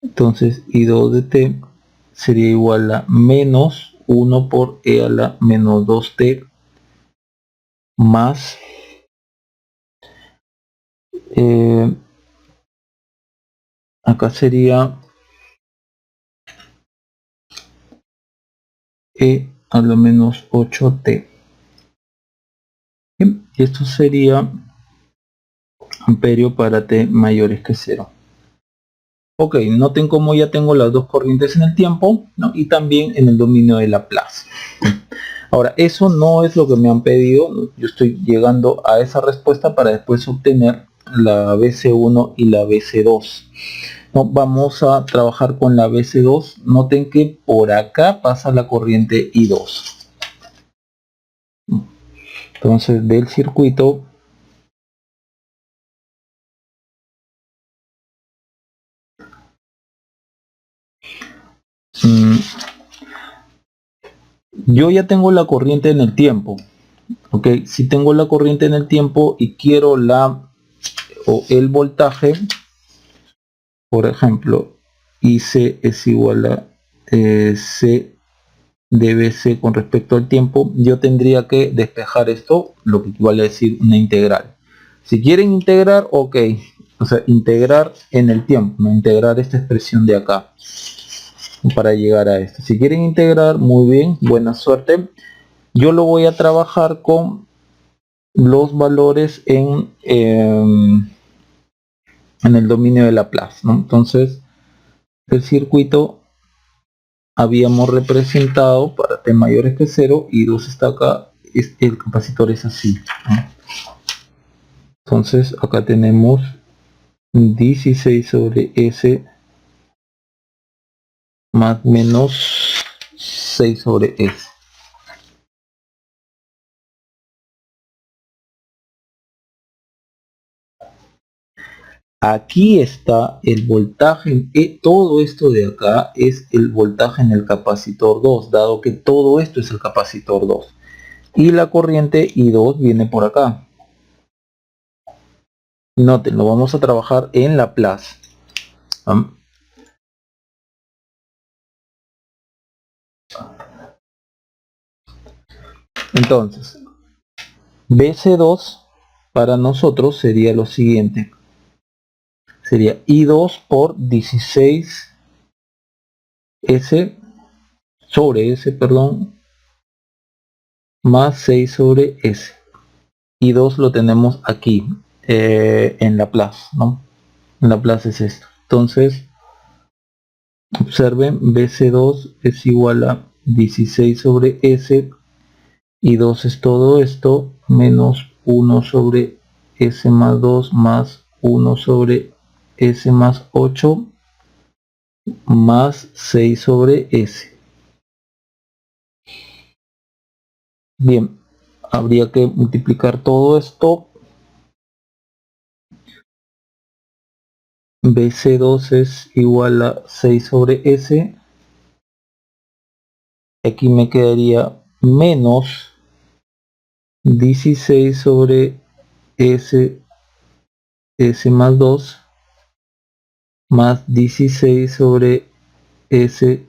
Entonces I2 de t sería igual a menos 1 por e a la menos 2t más acá sería e a la menos 8t. Bien, y esto sería amperio para t mayores que 0. Ok, noten como ya tengo las dos corrientes en el tiempo, ¿no? Y también en el dominio de Laplace. Ahora, eso no es lo que me han pedido, ¿no? Yo estoy llegando a esa respuesta para después obtener la BC1 y la BC2. ¿No? Vamos a trabajar con la BC2. Noten que por acá pasa la corriente I2. Entonces, del circuito yo ya tengo la corriente en el tiempo. Ok, si tengo la corriente en el tiempo y quiero el voltaje, por ejemplo, IC es igual a C de BC con respecto al tiempo, yo tendría que despejar esto, lo que equivale a decir una integral. Si quieren integrar, ok, o sea, integrar en el tiempo, no integrar esta expresión de acá para llegar a esto. Si quieren integrar, muy bien, buena suerte. Yo lo voy a trabajar con los valores en el dominio de Laplace, ¿no? Entonces el circuito habíamos representado para t mayores que 0 y 2 está acá, el capacitor es así, ¿no? Entonces acá tenemos 16 sobre S más menos 6 sobre S. Aquí está el voltaje, todo esto de acá es el voltaje en el capacitor 2, dado que todo esto es el capacitor 2. Y la corriente I2 viene por acá. Noten, lo vamos a trabajar en Laplace. Entonces, BC2 para nosotros sería lo siguiente. Sería I2 por 16 S sobre S, perdón, más 6 sobre S. I2 lo tenemos aquí, en Laplace, ¿no? En Laplace es esto. Entonces, observen, BC2 es igual a 16 sobre S, y 2 es todo esto, menos 1 sobre S más 2 más 1 sobre S más 8 más 6 sobre S. Bien, habría que multiplicar todo esto BC2 es igual a 6 sobre S. Aquí me quedaría menos 16 sobre S, S más 2, más 16 sobre S,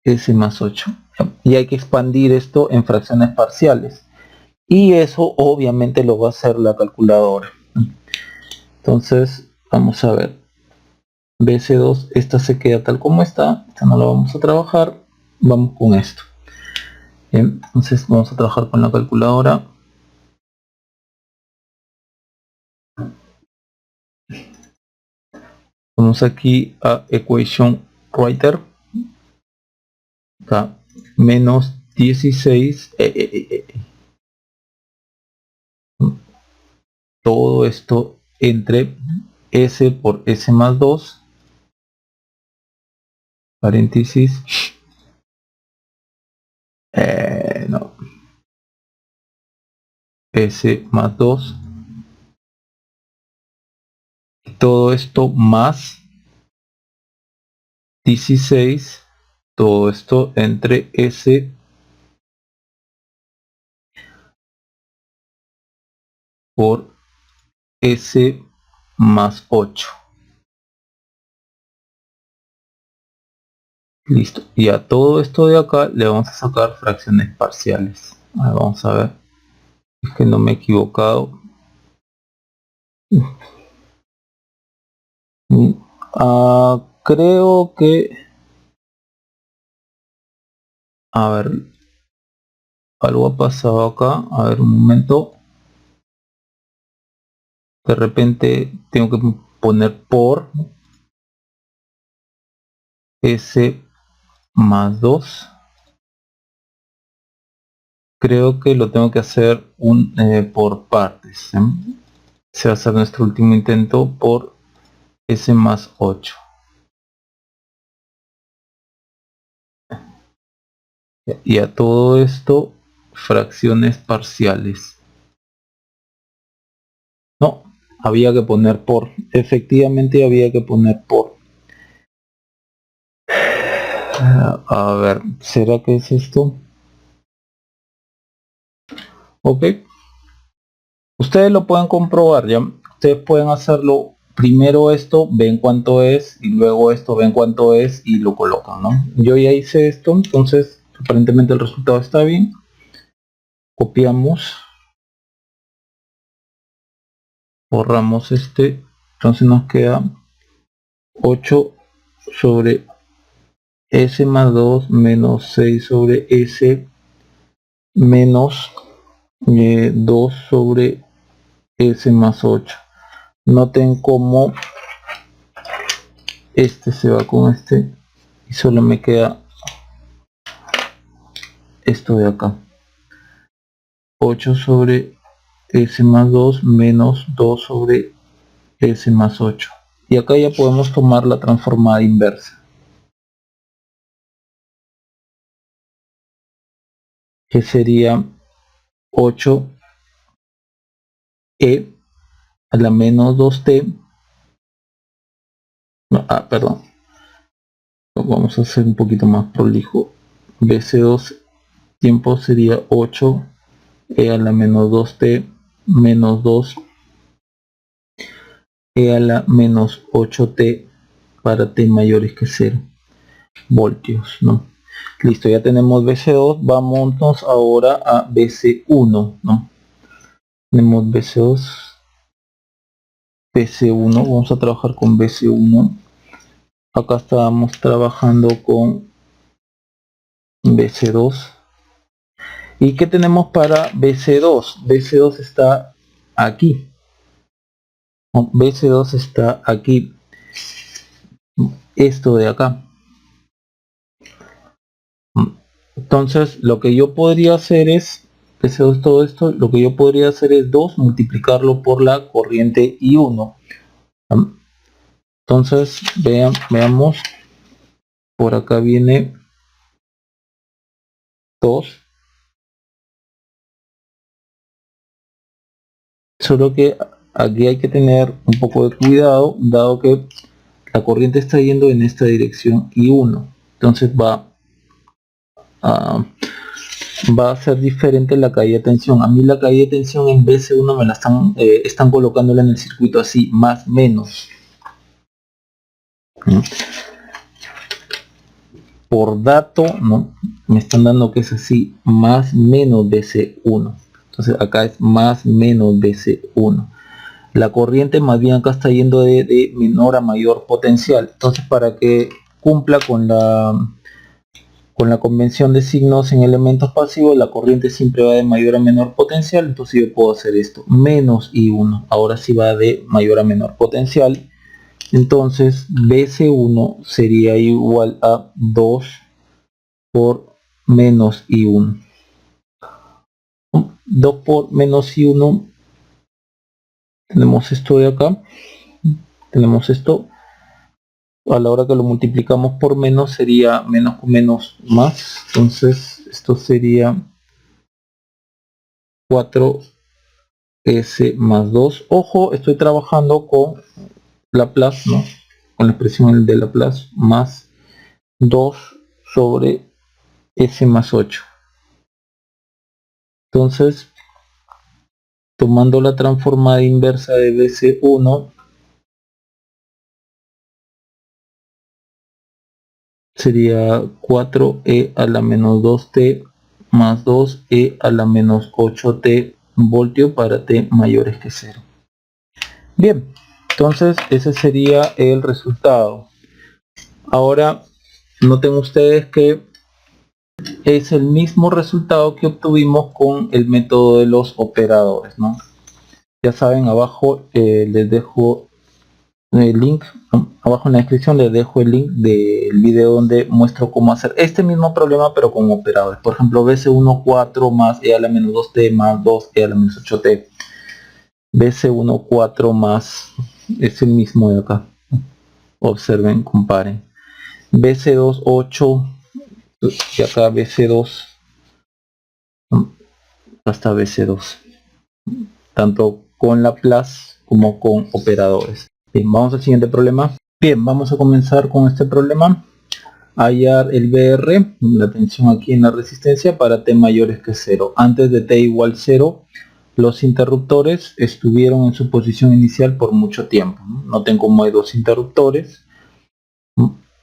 S más 8. Y hay que expandir esto en fracciones parciales. Y eso obviamente lo va a hacer la calculadora. Entonces, vamos a ver. BC2, esta se queda tal como está. Esta no la vamos a trabajar. Vamos con esto. Bien, entonces vamos a trabajar con la calculadora. Vamos aquí a Equation Writer. Acá, menos 16. Todo esto entre S por S más 2. Paréntesis. No. S más 2. Todo esto más 16. Todo esto entre S por S más 8. Listo. Y a todo esto de acá le vamos a sacar fracciones parciales. Vamos a ver. Es que no me he equivocado. Creo que... A ver. Algo ha pasado acá. A ver, un momento. De repente tengo que poner por S más 2. Creo que lo tengo que hacer por partes. Se va a hacer nuestro último intento por S más 8. Y a todo esto, fracciones parciales. No, había que poner por. Efectivamente había que poner por. A ver, ¿será que es esto? Ok. Ustedes lo pueden comprobar, ¿ya? Ustedes pueden hacerlo. Primero esto, ven cuánto es, y luego esto, ven cuánto es, y lo colocan, ¿no? Yo ya hice esto, entonces aparentemente el resultado está bien. Copiamos. Borramos este. Entonces nos queda 8 sobre S más 2 menos 6 sobre S menos 2 sobre S más 8. Noten cómo este se va con este y solo me queda esto de acá. 8 sobre S más 2 menos 2 sobre S más 8. Y acá ya podemos tomar la transformada inversa, que sería 8e a la menos 2t. No, perdón. Vamos a hacer un poquito más prolijo. BC2 tiempo sería 8 e a la menos 2t menos 2 e a la menos 8t para t mayores que 0 voltios, ¿no? Listo, ya tenemos BC2. Vamos ahora a BC1, ¿no? Tenemos BC2, BC1. Vamos a trabajar con BC1. Acá estábamos trabajando con BC2. ¿Y qué tenemos para BC2? BC2 está aquí. BC2 está aquí. Esto de acá. Entonces, lo que yo podría hacer es, BC2 todo esto, lo que yo podría hacer es 2, multiplicarlo por la corriente I1. Entonces, veamos. Por acá viene 2. Solo que aquí hay que tener un poco de cuidado, dado que la corriente está yendo en esta dirección I1. Entonces va a ser diferente la caída de tensión. A mí la caída de tensión en BC1 me la están colocándola en el circuito así, más menos. Por dato, no, me están dando que es así, más menos BC1. Entonces acá es más menos BC1. La corriente más bien acá está yendo de menor a mayor potencial. Entonces para que cumpla con la convención de signos en elementos pasivos, la corriente siempre va de mayor a menor potencial. Entonces yo puedo hacer esto, menos I1. Ahora sí va de mayor a menor potencial. Entonces BC1 sería igual a 2 por menos I1. 2 por menos I1. Tenemos esto de acá. Tenemos esto. A la hora que lo multiplicamos por menos sería menos con menos más. Entonces esto sería 4S más 2. Ojo, estoy trabajando con Laplace, ¿no? Con la expresión de Laplace, más 2 sobre S más 8. Entonces, tomando la transformada inversa de BC1, sería 4e a la menos 2t más 2e a la menos 8t voltio para t mayores que 0. Bien, entonces ese sería el resultado. Ahora noten ustedes que es el mismo resultado que obtuvimos con el método de los operadores, ¿no? Ya saben, abajo les dejo el link, abajo en la descripción les dejo el link del video donde muestro cómo hacer este mismo problema pero con operadores. Por ejemplo, BC1 4 más e a la menos 2t más 2e a la menos 8t. BC1 4 más es el mismo de acá. Observen, comparen. BC2 8 y acá BC2 hasta BC2. Tanto con Laplace como con operadores. Bien, vamos al siguiente problema. Bien, vamos a comenzar con este problema. Hallar el BR, la tensión aquí en la resistencia, para t mayores que 0. Antes de t igual 0, los interruptores estuvieron en su posición inicial por mucho tiempo. Noten cómo hay dos interruptores.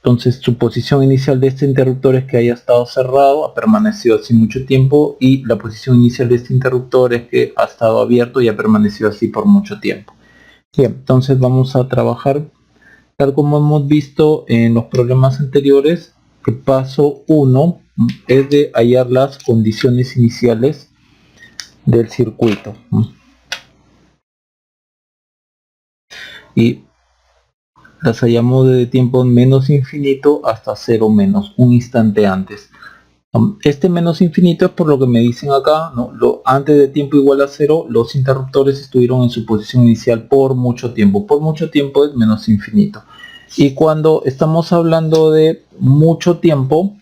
Entonces su posición inicial de este interruptor es que haya estado cerrado, ha permanecido así mucho tiempo, y la posición inicial de este interruptor es que ha estado abierto y ha permanecido así por mucho tiempo. Bien, entonces vamos a trabajar tal como hemos visto en los problemas anteriores. El paso 1 es de hallar las condiciones iniciales del circuito. Y las hallamos de tiempo menos infinito hasta 0 menos, un instante antes. Este menos infinito es por lo que me dicen acá, ¿no? Antes de tiempo igual a 0, los interruptores estuvieron en su posición inicial por mucho tiempo. Por mucho tiempo es menos infinito. Y cuando estamos hablando de mucho tiempo,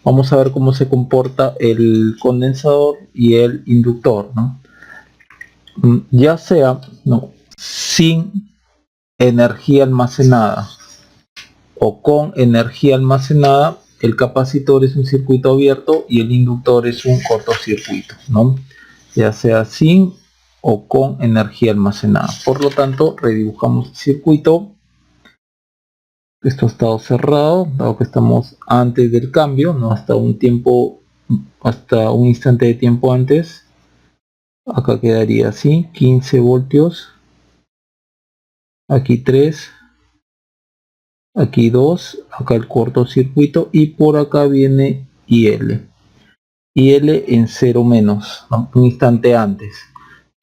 vamos a ver cómo se comporta el condensador y el inductor, ¿no? Ya sea, ¿no?, sin energía almacenada o con energía almacenada, el capacitor es un circuito abierto y el inductor es un cortocircuito, ¿no? Ya sea sin o con energía almacenada. Por lo tanto, redibujamos el circuito. Esto ha estado cerrado, dado que estamos antes del cambio, no hasta un tiempo, hasta un instante de tiempo antes. Acá quedaría así, 15 voltios. Aquí 3. Aquí 2. Acá el cortocircuito. Y por acá viene IL. IL en 0 menos, ¿no?, un instante antes.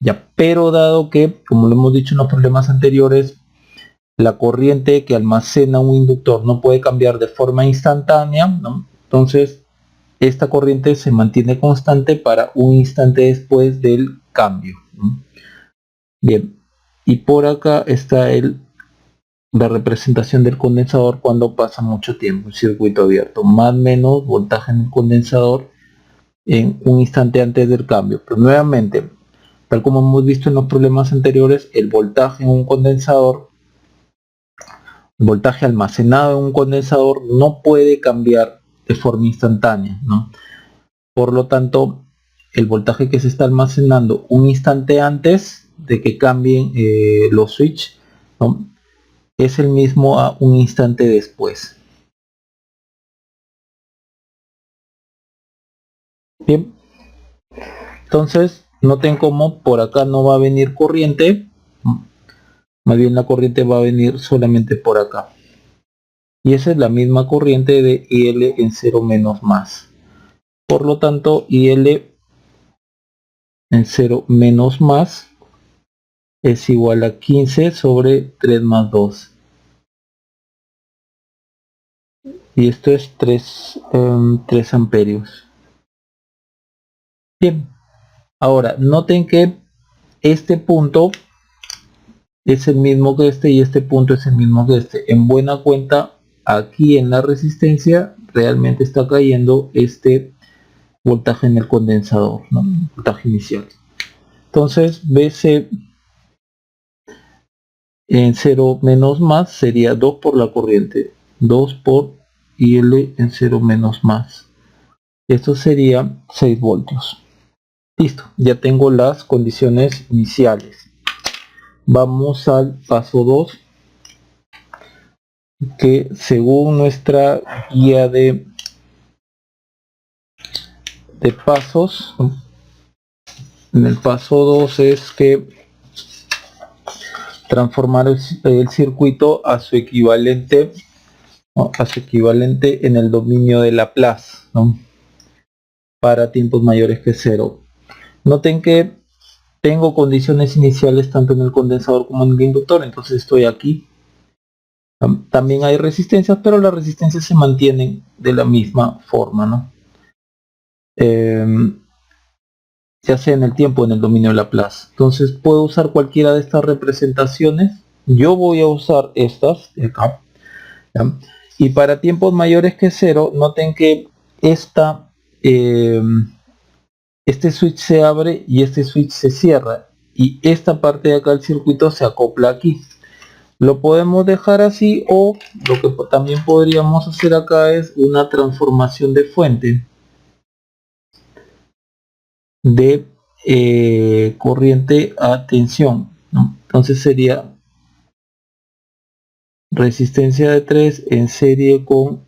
Ya, pero dado que, como lo hemos dicho en los problemas anteriores, la corriente que almacena un inductor no puede cambiar de forma instantánea, ¿no?, entonces esta corriente se mantiene constante para un instante después del cambio, ¿no? Bien, y por acá está la representación del condensador cuando pasa mucho tiempo, el circuito abierto, más o menos voltaje en el condensador en un instante antes del cambio. Pero nuevamente, Tal como hemos visto en los problemas anteriores, el voltaje en un condensador, el voltaje almacenado en un condensador no puede cambiar de forma instantánea, ¿no? Por lo tanto, el voltaje que se está almacenando un instante antes de que cambien los switch, ¿no?, es el mismo a un instante después. Bien, entonces noten cómo por acá no va a venir corriente, más bien la corriente va a venir solamente por acá. Y esa es la misma corriente de IL en 0 menos más. Por lo tanto, IL en 0 menos más es igual a 15 sobre 3 más 2. Y esto es 3 amperios. Bien, ahora noten que este punto es el mismo que este y este punto es el mismo que este. En buena cuenta, aquí en la resistencia realmente está cayendo este voltaje en el condensador, ¿no? Voltaje inicial. Entonces BC en 0 menos más sería 2 por la corriente, 2 por IL en 0 menos más. Esto sería 6 voltios. Listo, ya tengo las condiciones iniciales. Vamos al paso 2, que según nuestra guía de pasos, en el paso 2 es que transformar el circuito a su equivalente, ¿no?, a su equivalente en el dominio de Laplace, ¿no?, para tiempos mayores que 0. Noten que tengo condiciones iniciales tanto en el condensador como en el inductor, entonces estoy aquí. También hay resistencias, pero las resistencias se mantienen de la misma forma, ¿no? Ya sea en el tiempo o en el dominio de Laplace. Entonces puedo usar cualquiera de estas representaciones. Yo voy a usar estas de acá, ¿ya? Y para tiempos mayores que 0, noten que este switch se abre y este switch se cierra, y esta parte de acá del circuito se acopla aquí. Lo podemos dejar así, o lo que también podríamos hacer acá es una transformación de fuente de corriente a tensión, ¿no? Entonces sería resistencia de 3 en serie con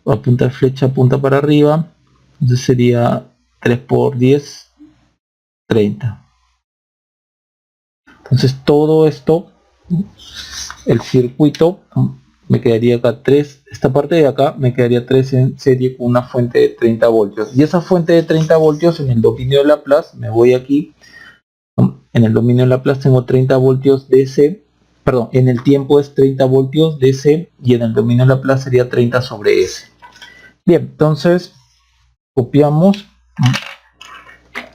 apunta flecha apunta para arriba, entonces sería 3 por 10, 30. Entonces todo esto, el circuito, me quedaría acá 3, esta parte de acá me quedaría 3 en serie con una fuente de 30 voltios, y esa fuente de 30 voltios en el dominio de Laplace, me voy aquí, en el dominio de Laplace tengo 30 voltios DC, perdón, en el tiempo es 30 voltios DC, y en el dominio de Laplace sería 30 sobre S. Bien, entonces copiamos,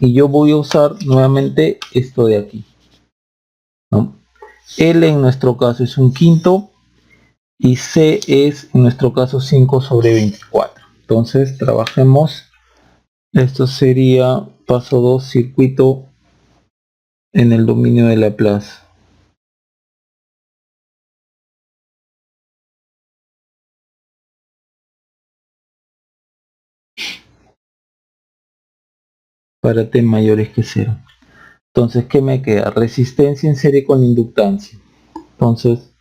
y yo voy a usar nuevamente esto de aquí, ¿no? L en nuestro caso es un quinto, y C es en nuestro caso 5 sobre 24. Entonces trabajemos. Esto sería paso 2, circuito en el dominio de Laplace. Para T mayores que 0. Entonces, ¿qué me queda? Resistencia en serie con inductancia. Entonces,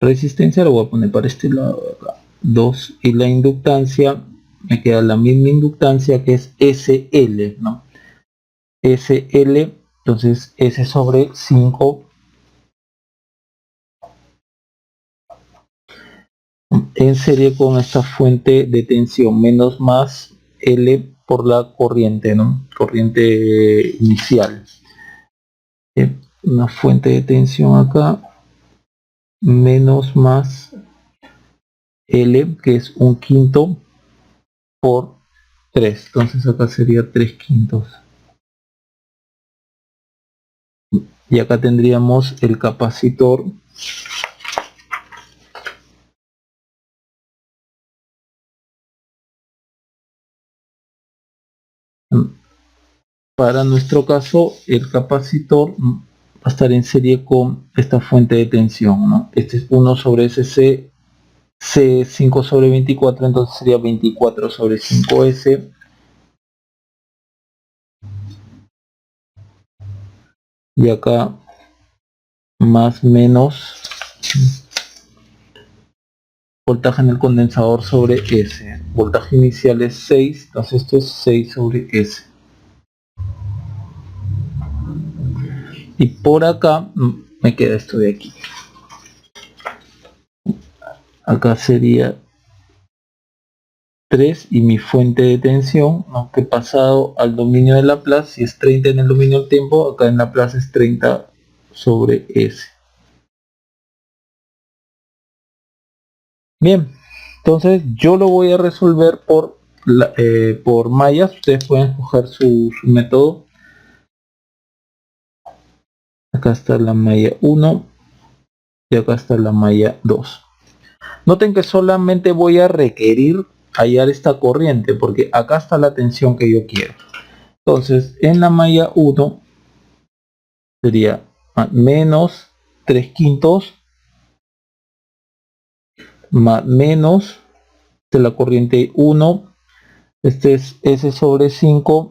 resistencia lo voy a poner para este lado de acá, 2, y la inductancia me queda la misma inductancia, que es SL, ¿no? SL, entonces S sobre 5 en serie con esta fuente de tensión, menos más L por la corriente, ¿no? Corriente inicial. Una fuente de tensión acá, menos más L, que es un quinto por 3. Entonces acá sería 3 quintos. Y acá tendríamos el capacitor para nuestro caso el capacitor va a estar en serie con esta fuente de tensión, ¿no? Este es 1 sobre SC, C5 sobre 24, entonces sería 24 sobre 5S. Y acá más menos voltaje en el condensador sobre S. Voltaje inicial es 6, entonces esto es 6 sobre S. Y por acá me queda esto de aquí. Acá sería 3 y mi fuente de tensión, aunque pasado al dominio de Laplace, si es 30 en el dominio del tiempo, acá en Laplace es 30 sobre S. Bien, entonces yo lo voy a resolver por mallas. Ustedes pueden escoger su método. Acá está la malla 1 y acá está la malla 2. Noten que solamente voy a requerir hallar esta corriente porque acá está la tensión que yo quiero. Entonces en la malla 1 sería menos 3/5 más menos de la corriente 1. Este es S sobre 5.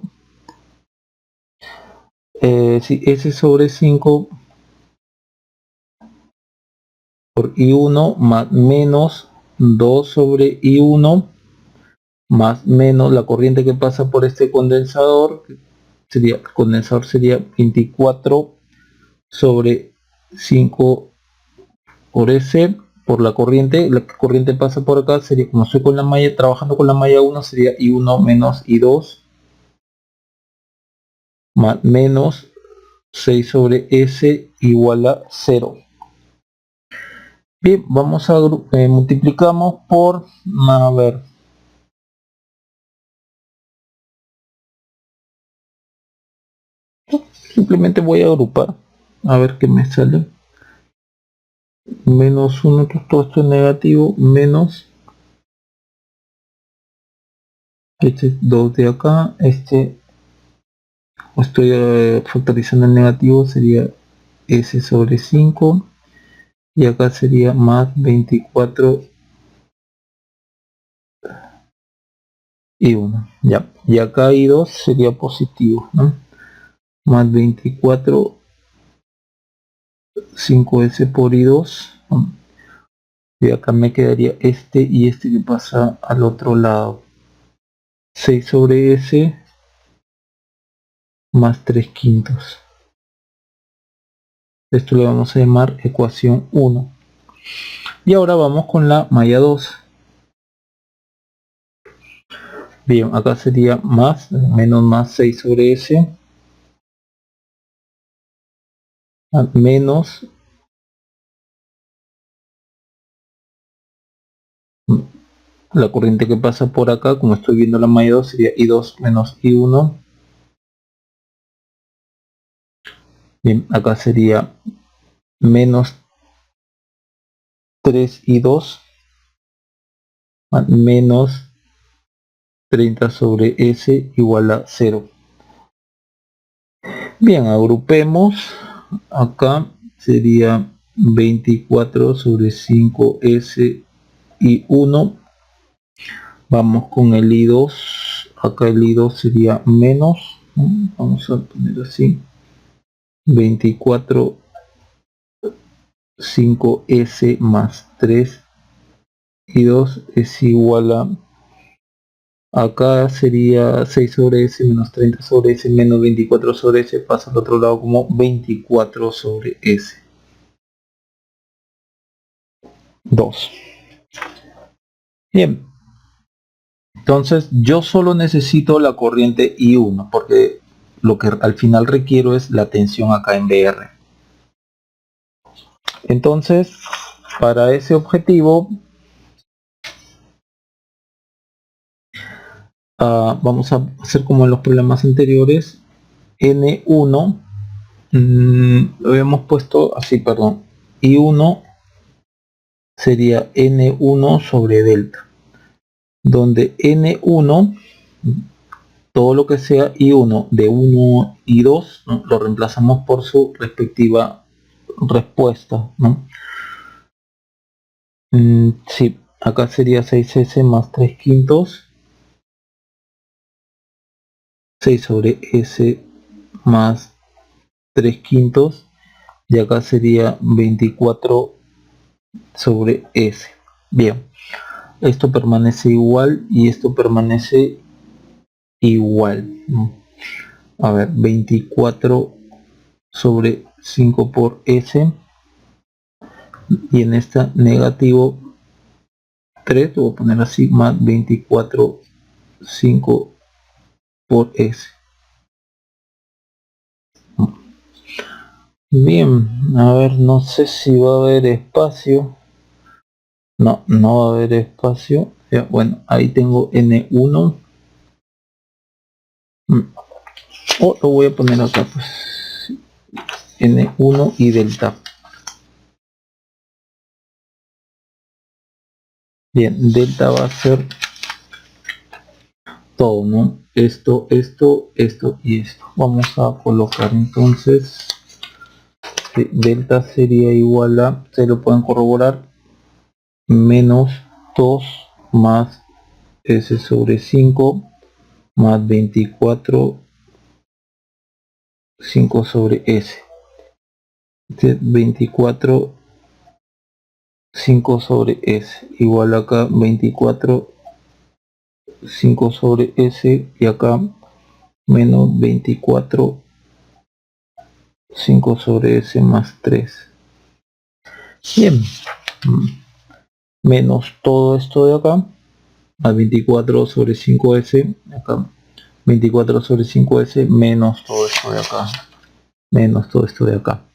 Si S sobre 5 por I1 más menos 2 sobre I1 más menos la corriente que pasa por este condensador, el condensador sería 24 sobre 5 por S por la corriente pasa por acá, sería, como estoy con la malla, trabajando con la malla 1, sería I1 menos I2 más menos 6 sobre S igual a 0. Bien, vamos a multiplicamos por, a ver, simplemente voy a agrupar a ver qué me sale. Menos 1, que todo esto es negativo, menos este 2 de acá, estoy factorizando el negativo, sería S sobre 5 y acá sería más 24 y 1, ya, y acá y 2 sería positivo, ¿no? Más 24 5S por I2, ¿no? Y acá me quedaría este y este que pasa al otro lado, 6 sobre S más 3/5. Esto lo vamos a llamar ecuación 1. Y ahora vamos con la malla 2. Bien, acá sería más, menos más 6 sobre S, menos la corriente que pasa por acá, como estoy viendo la malla 2, sería I2 menos I1. Bien, acá sería menos 3I2 menos 30 sobre S igual a 0. Bien, agrupemos. Acá sería 24 sobre 5S y 1. Vamos con el I2. Acá el I2 sería menos. Vamos a poner así. 24 5S más 3 y 2 es igual a, acá sería 6 sobre S menos 30 sobre S menos 24 sobre S, pasa al otro lado como 24 sobre S. 2. Bien, entonces yo solo necesito la corriente I1 porque lo que al final requiero es la tensión acá en BR. Entonces, para ese objetivo vamos a hacer como en los problemas anteriores. N1 lo habíamos puesto así, perdón, I1 sería N1 sobre delta, donde N1 todo lo que sea I1 de 1 y 2, ¿no? Lo reemplazamos por su respectiva respuesta, ¿no? Sí, acá sería 6S más 3 quintos, 6 sobre S más 3 quintos, y acá sería 24 sobre S. Bien, esto permanece igual y esto permanece igual, ¿no? A ver, 24 sobre 5 por S, y en esta negativo 3, lo voy a poner así, más 24 5 por S. Bien, a ver, no sé si va a haber espacio. No, no va a haber espacio. Ya, bueno, ahí tengo N1. O lo voy a poner acá, pues. N1 y delta. Bien, delta va a ser todo, ¿no? Esto y esto. Vamos a colocar entonces que delta sería igual a, se lo pueden corroborar, menos 2 más S sobre 5 más 24 5 sobre S. 24 5 sobre S igual acá 24 5 sobre S, y acá menos 24 5 sobre S más 3. Bien, menos todo esto de acá, más 24 sobre 5S, acá 24 sobre 5S, menos todo esto de acá, menos todo esto de acá.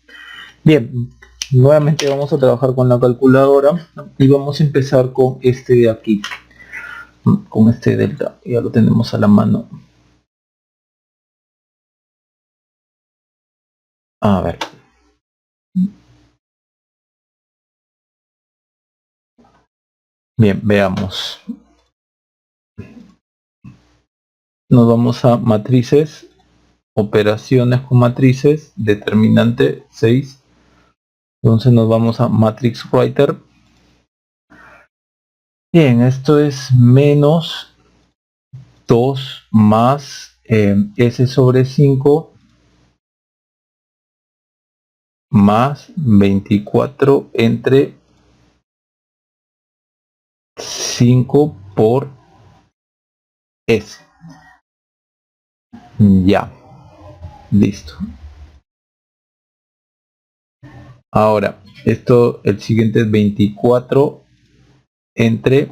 Bien, nuevamente vamos a trabajar con la calculadora y vamos a empezar con este de aquí, con este delta. Ya lo tenemos a la mano. A ver. Bien, veamos. Nos vamos a matrices, operaciones con matrices, determinante 6. Entonces nos vamos a matrix writer. Bien, esto es menos 2 más S sobre 5 más 24 entre 5 por S. Ya, listo. Ahora, esto, el siguiente es 24 entre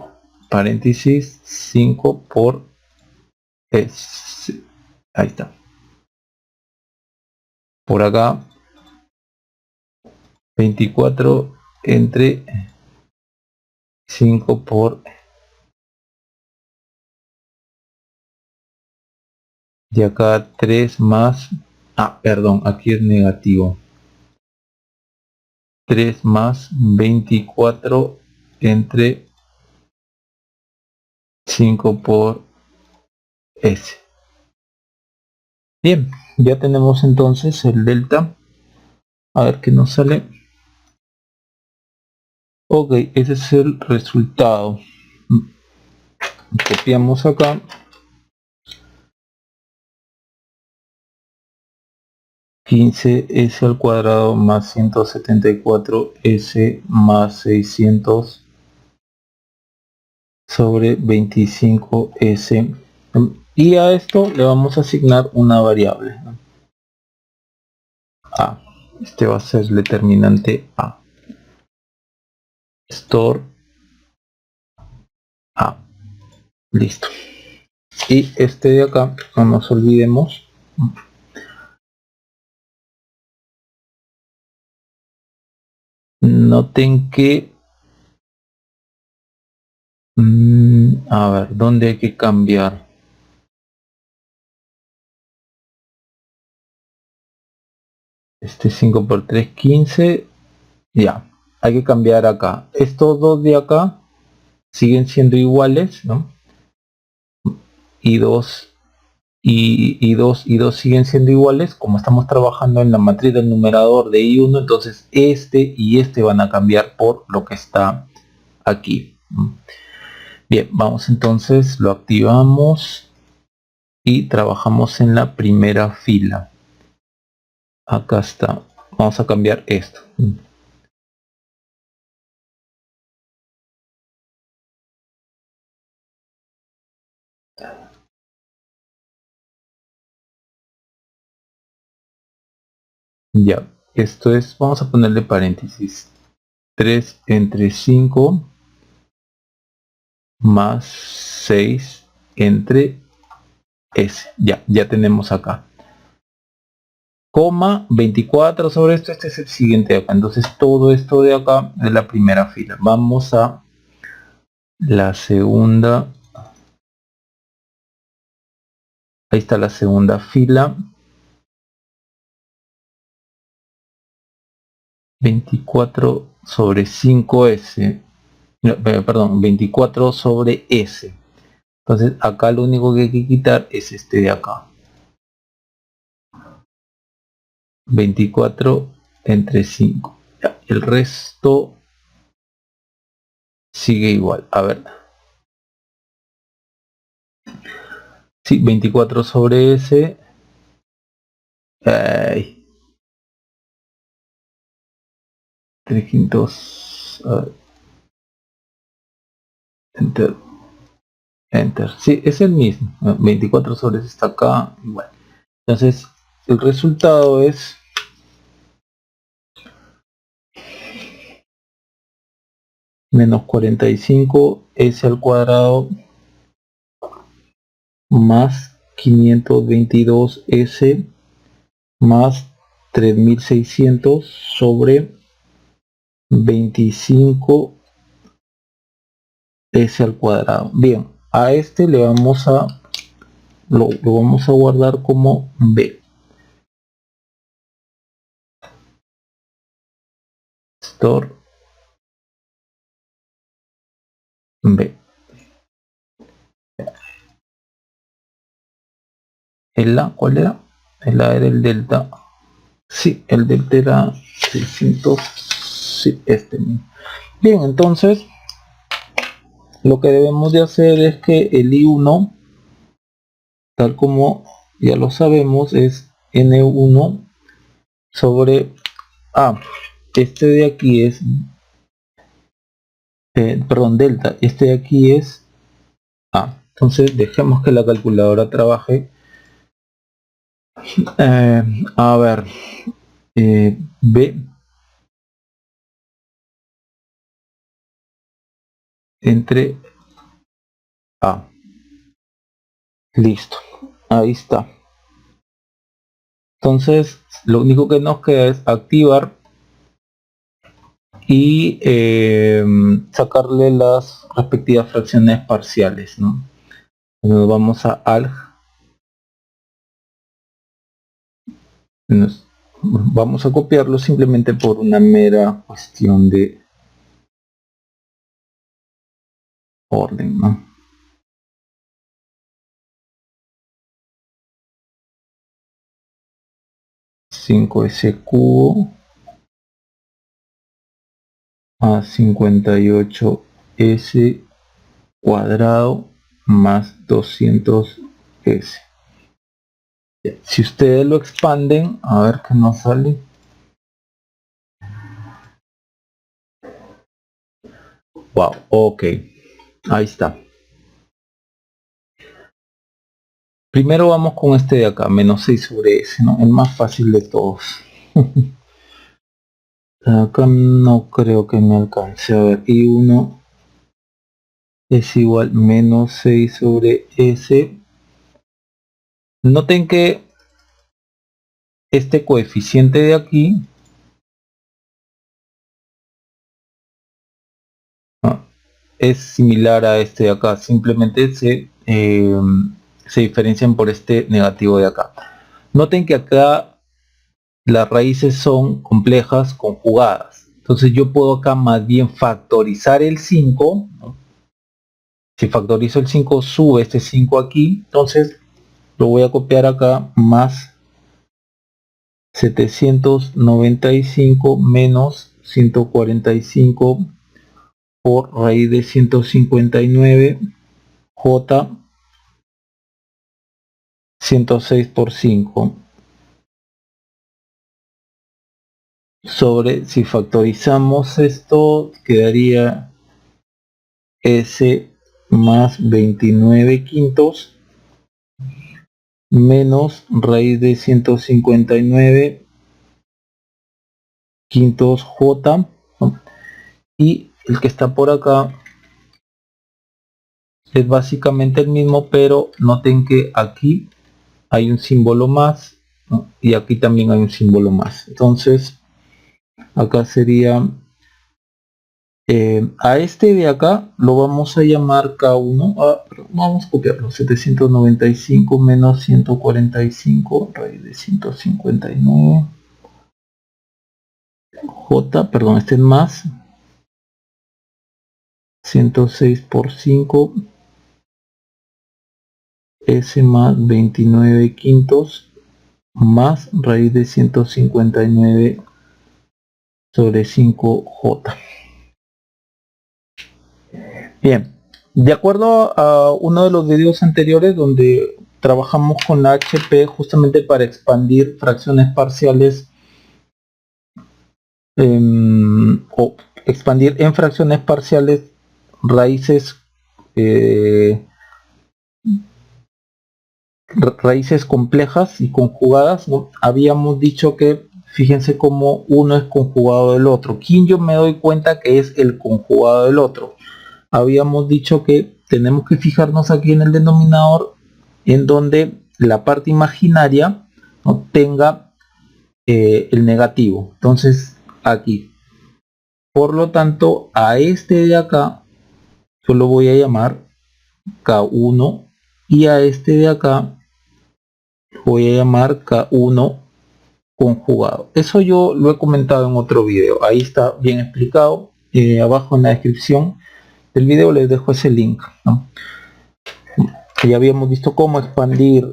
paréntesis 5 por S. Ahí está. Por acá 24 entre 5 por, y acá 3 más, perdón, aquí es negativo, 3 más 24 entre 5 por S. Bien, ya tenemos entonces el delta. A ver qué nos sale. Ok, ese es el resultado. Copiamos acá. S al cuadrado más 174 S más 600 sobre 25 S, y a esto le vamos a asignar una variable, ¿no? A. Este va a ser el determinante A. Store A. Listo. Y este de acá, no nos olvidemos, noten que a ver, ¿dónde hay que cambiar? Este 5 por 3, 15. Ya, hay que cambiar acá. Estos dos de acá siguen siendo iguales, ¿no? Y 2 y 2 siguen siendo iguales. Como estamos trabajando en la matriz del numerador de I1, entonces este y este van a cambiar por lo que está aquí. Bien, vamos entonces, lo activamos y trabajamos en la primera fila. Acá está. Vamos a cambiar esto. Ya, esto es, vamos a ponerle paréntesis. 3 entre 5 más 6 entre S. Ya tenemos acá. Coma 24 sobre esto, este es el siguiente de acá. Entonces todo esto de acá es la primera fila. Vamos a la segunda. Ahí está la segunda fila. 24 sobre 5S. No, perdón, 24 sobre S. Entonces acá lo único que hay que quitar es este de acá. 24 entre 5. Ya, el resto sigue igual. A ver. Sí, 24 sobre S. Ay. 3 quintos. Enter. Enter. Sí, es el mismo. 24 sobre S está acá. Igual. Entonces, el resultado es menos 45 S al cuadrado más 522 S más 3600 sobre 25 S al cuadrado. Bien, a este le vamos a lo vamos a guardar como B. Store B. ¿El A cuál era? El A era el delta. Sí, el delta era 600. Sí, este mismo. Bien, entonces lo que debemos de hacer es que el I1, tal como ya lo sabemos, es N1 sobre A. Este de aquí es, perdón, delta. Este de aquí es A. Entonces dejemos que la calculadora trabaje. A ver, B entre A. Listo. Ahí está. Entonces, lo único que nos queda es activar y sacarle las respectivas fracciones parciales, ¿no? Nos vamos a alg. Vamos a copiarlo simplemente por una mera cuestión de orden, ¿no? 5S cubo a 58S cuadrado más 200S. Si ustedes lo expanden, a ver qué nos sale. Wow, ok, ahí está. Primero vamos con este de acá, menos 6 sobre S, ¿no? El más fácil de todos. Acá no creo que me alcance. A ver, I1 es igual menos 6 sobre S. Noten que este coeficiente de aquí es similar a este de acá, simplemente se diferencian por este negativo de acá. Noten que acá las raíces son complejas conjugadas, entonces yo puedo acá más bien factorizar el 5, ¿no? Si factorizo el 5 sube este 5 aquí, entonces lo voy a copiar acá, más 795 menos 145 por raíz de 159 j 106 por 5 sobre, si factorizamos esto, quedaría s más 29 quintos menos raíz de 159 quintos j, ¿no? Y el que está por acá es básicamente el mismo, pero noten que aquí hay un símbolo más, ¿no? Y aquí también hay un símbolo más. Entonces acá sería a este de acá lo vamos a llamar K1. Vamos a copiarlo: 795 menos 145 raíz de 159 j, perdón, este es más 106 por 5 s más 29 quintos más raíz de 159 sobre 5j. Bien, de acuerdo a uno de los videos anteriores donde trabajamos con la HP justamente para expandir fracciones parciales o expandir en fracciones parciales raíces raíces complejas y conjugadas, ¿no? Habíamos dicho que fíjense cómo uno es conjugado del otro. ¿Quién yo me doy cuenta que es el conjugado del otro? Habíamos dicho que tenemos que fijarnos aquí en el denominador, en donde la parte imaginaria no tenga el negativo. Entonces aquí, por lo tanto, a este de acá yo lo voy a llamar K1 y a este de acá voy a llamar K1 conjugado. Eso yo lo he comentado en otro video, ahí está bien explicado. Abajo en la descripción del video les dejo ese link, ¿no? Ya habíamos visto cómo expandir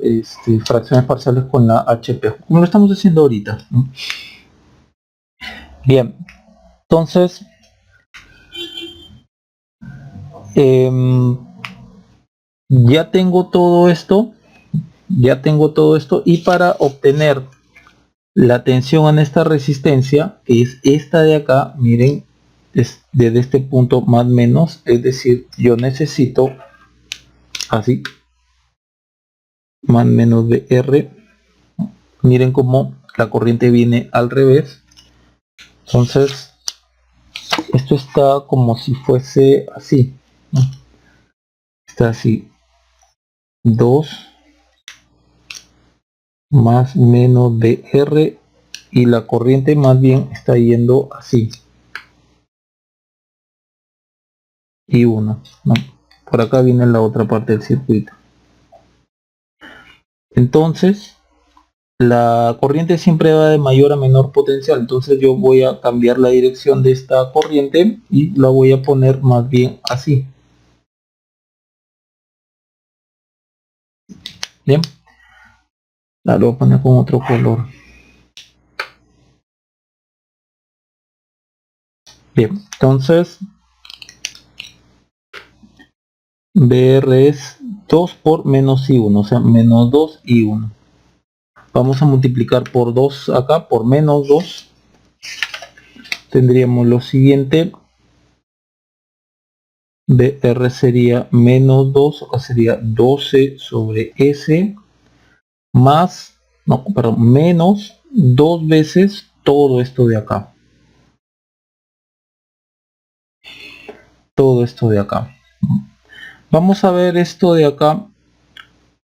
fracciones parciales con la HP, como lo estamos haciendo ahorita, ¿no? Bien, entonces ya tengo todo esto, y para obtener la tensión en esta resistencia, que es esta de acá, miren, es desde este punto más menos, es decir, yo necesito así, más menos de R. Miren cómo la corriente viene al revés. Entonces esto está como si fuese así, ¿no? Está así, 2 más menos de R, y la corriente más bien está yendo así, y 1, ¿no? Por acá viene la otra parte del circuito. Entonces la corriente siempre va de mayor a menor potencial, entonces yo voy a cambiar la dirección de esta corriente y la voy a poner más bien así. Bien, la voy a poner con otro color. Bien, entonces BR es 2 por menos I1, o sea, menos 2 I1. Vamos a multiplicar por 2 acá, por menos 2. Tendríamos lo siguiente. BR sería menos 2, acá sería 12 sobre S, más, no, perdón, menos 2 veces todo esto de acá. Todo esto de acá. Vamos a ver esto de acá,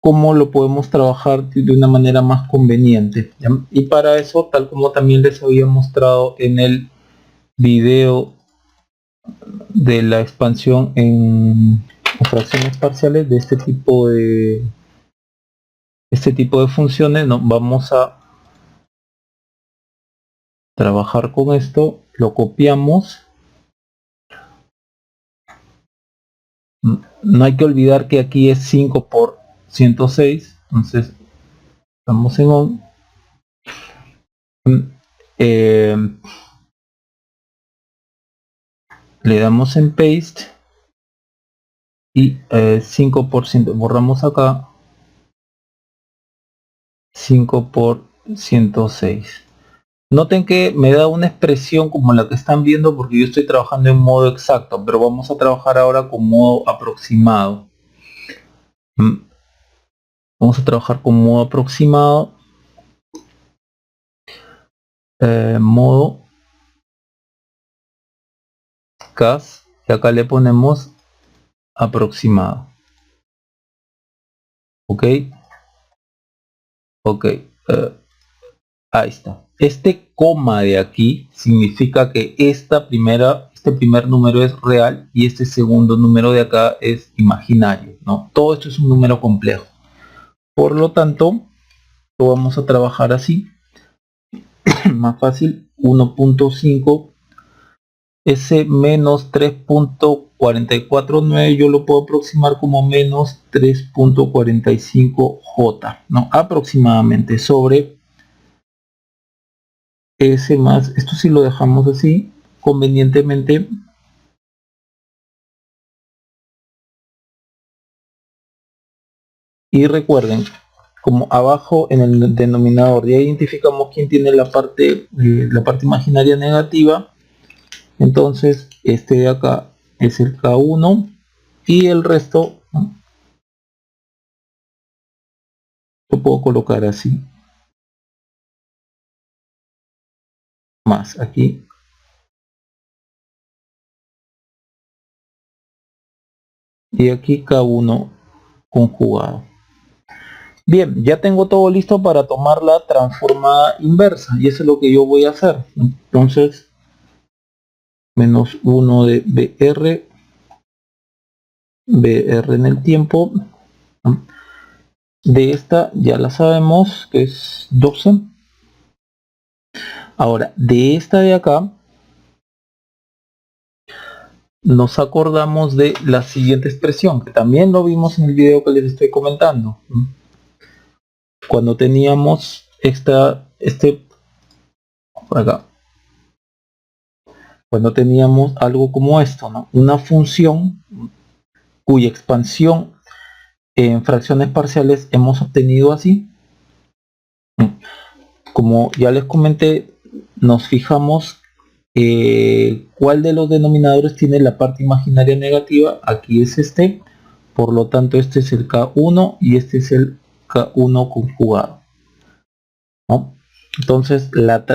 cómo lo podemos trabajar de una manera más conveniente, ¿ya? Y para eso, tal como también les había mostrado en el video de la expansión en fracciones parciales de este tipo de funciones, ¿no? Vamos a trabajar con esto, lo copiamos. No hay que olvidar que aquí es 5 por 106, Entonces estamos en on. Le damos en paste y 5%, borramos acá 5 por 106. Noten que me da una expresión como la que están viendo porque yo estoy trabajando en modo exacto, pero vamos a trabajar ahora con modo aproximado. Vamos a trabajar con modo aproximado. Modo CAS, y acá le ponemos aproximado. Ok, ahí está. Este coma de aquí significa que este primer número es real y este segundo número de acá es imaginario, ¿no? Todo esto es un número complejo. Por lo tanto, lo vamos a trabajar así. Más fácil, 1.5. Ese menos 3.449 yo lo puedo aproximar como menos 3.45J, ¿no? Aproximadamente sobre ese más, esto sí lo dejamos así, convenientemente. Y recuerden, como abajo en el denominador ya identificamos quién tiene la parte imaginaria negativa, entonces este de acá es el K1 y el resto, ¿no?, lo puedo colocar así, más aquí, y aquí K1 conjugado. Bien, ya tengo todo listo para tomar la transformada inversa y eso es lo que yo voy a hacer. Entonces, menos 1 de BR en el tiempo. De esta ya la sabemos que es 12. Ahora, de esta de acá nos acordamos de la siguiente expresión, que también lo vimos en el video que les estoy comentando. Cuando teníamos por acá, cuando teníamos algo como esto, ¿no?, una función cuya expansión en fracciones parciales hemos obtenido así. Como ya les comenté, nos fijamos cuál de los denominadores tiene la parte imaginaria negativa. Aquí es este, por lo tanto este es el K1 y este es el K1 conjugado, ¿no? Entonces la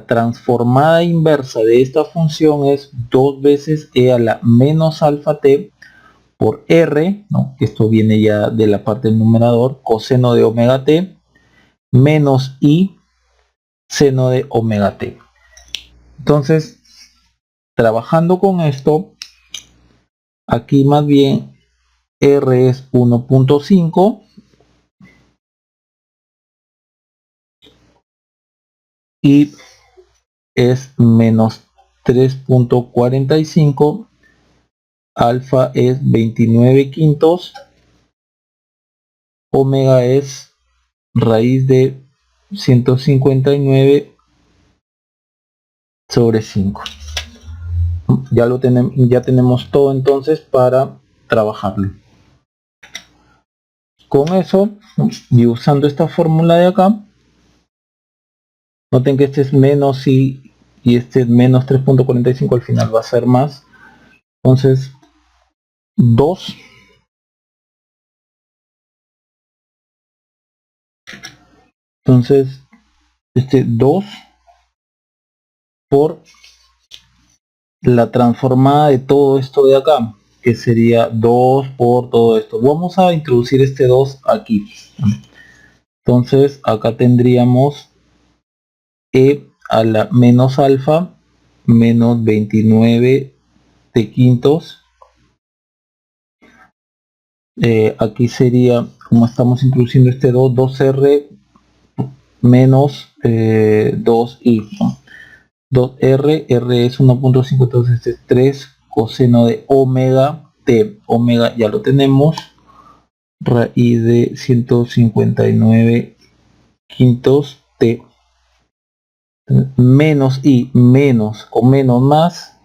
transformada inversa de esta función es 2 veces e a la menos alfa t por r, ¿no?, esto viene ya de la parte del numerador, coseno de omega t menos i seno de omega t. Entonces, trabajando con esto, aquí más bien r es 1.5 y es menos 3.45, alfa es 29 quintos, omega es raíz de 159 sobre 5. Ya tenemos todo entonces para trabajarlo. Con eso, y usando esta fórmula de acá, noten que este es menos y este es menos 3.45, al final va a ser más. Entonces 2 entonces este 2 por la transformada de todo esto de acá, que sería 2 por todo esto. Vamos a introducir este 2 aquí. Entonces acá tendríamos e a la menos alfa menos 29 de quintos. Aquí sería, como estamos introduciendo este 2, 2r menos 2i, ¿no? 2r, r es 1.5, entonces este es 3 coseno de omega t. Omega ya lo tenemos, raíz de 159 quintos t menos i menos o menos más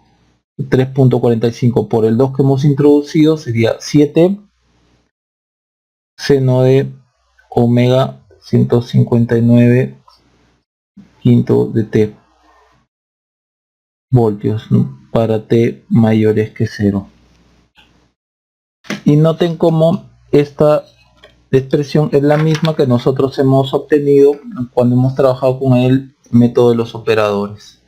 3.45 por el 2 que hemos introducido sería 7 seno de omega 159 quinto de t voltios, ¿no? Para t mayores que 0. Y noten cómo esta expresión es la misma que nosotros hemos obtenido cuando hemos trabajado con el método de los operadores.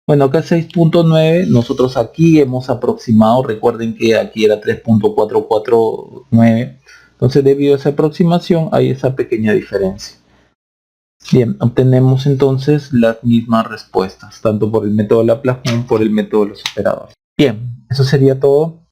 Bueno, acá 6.9, nosotros aquí hemos aproximado, recuerden que aquí era 3.449, entonces debido a esa aproximación hay esa pequeña diferencia. Bien, obtenemos entonces las mismas respuestas, tanto por el método de Laplace como por el método de los operadores. Bien, eso sería todo.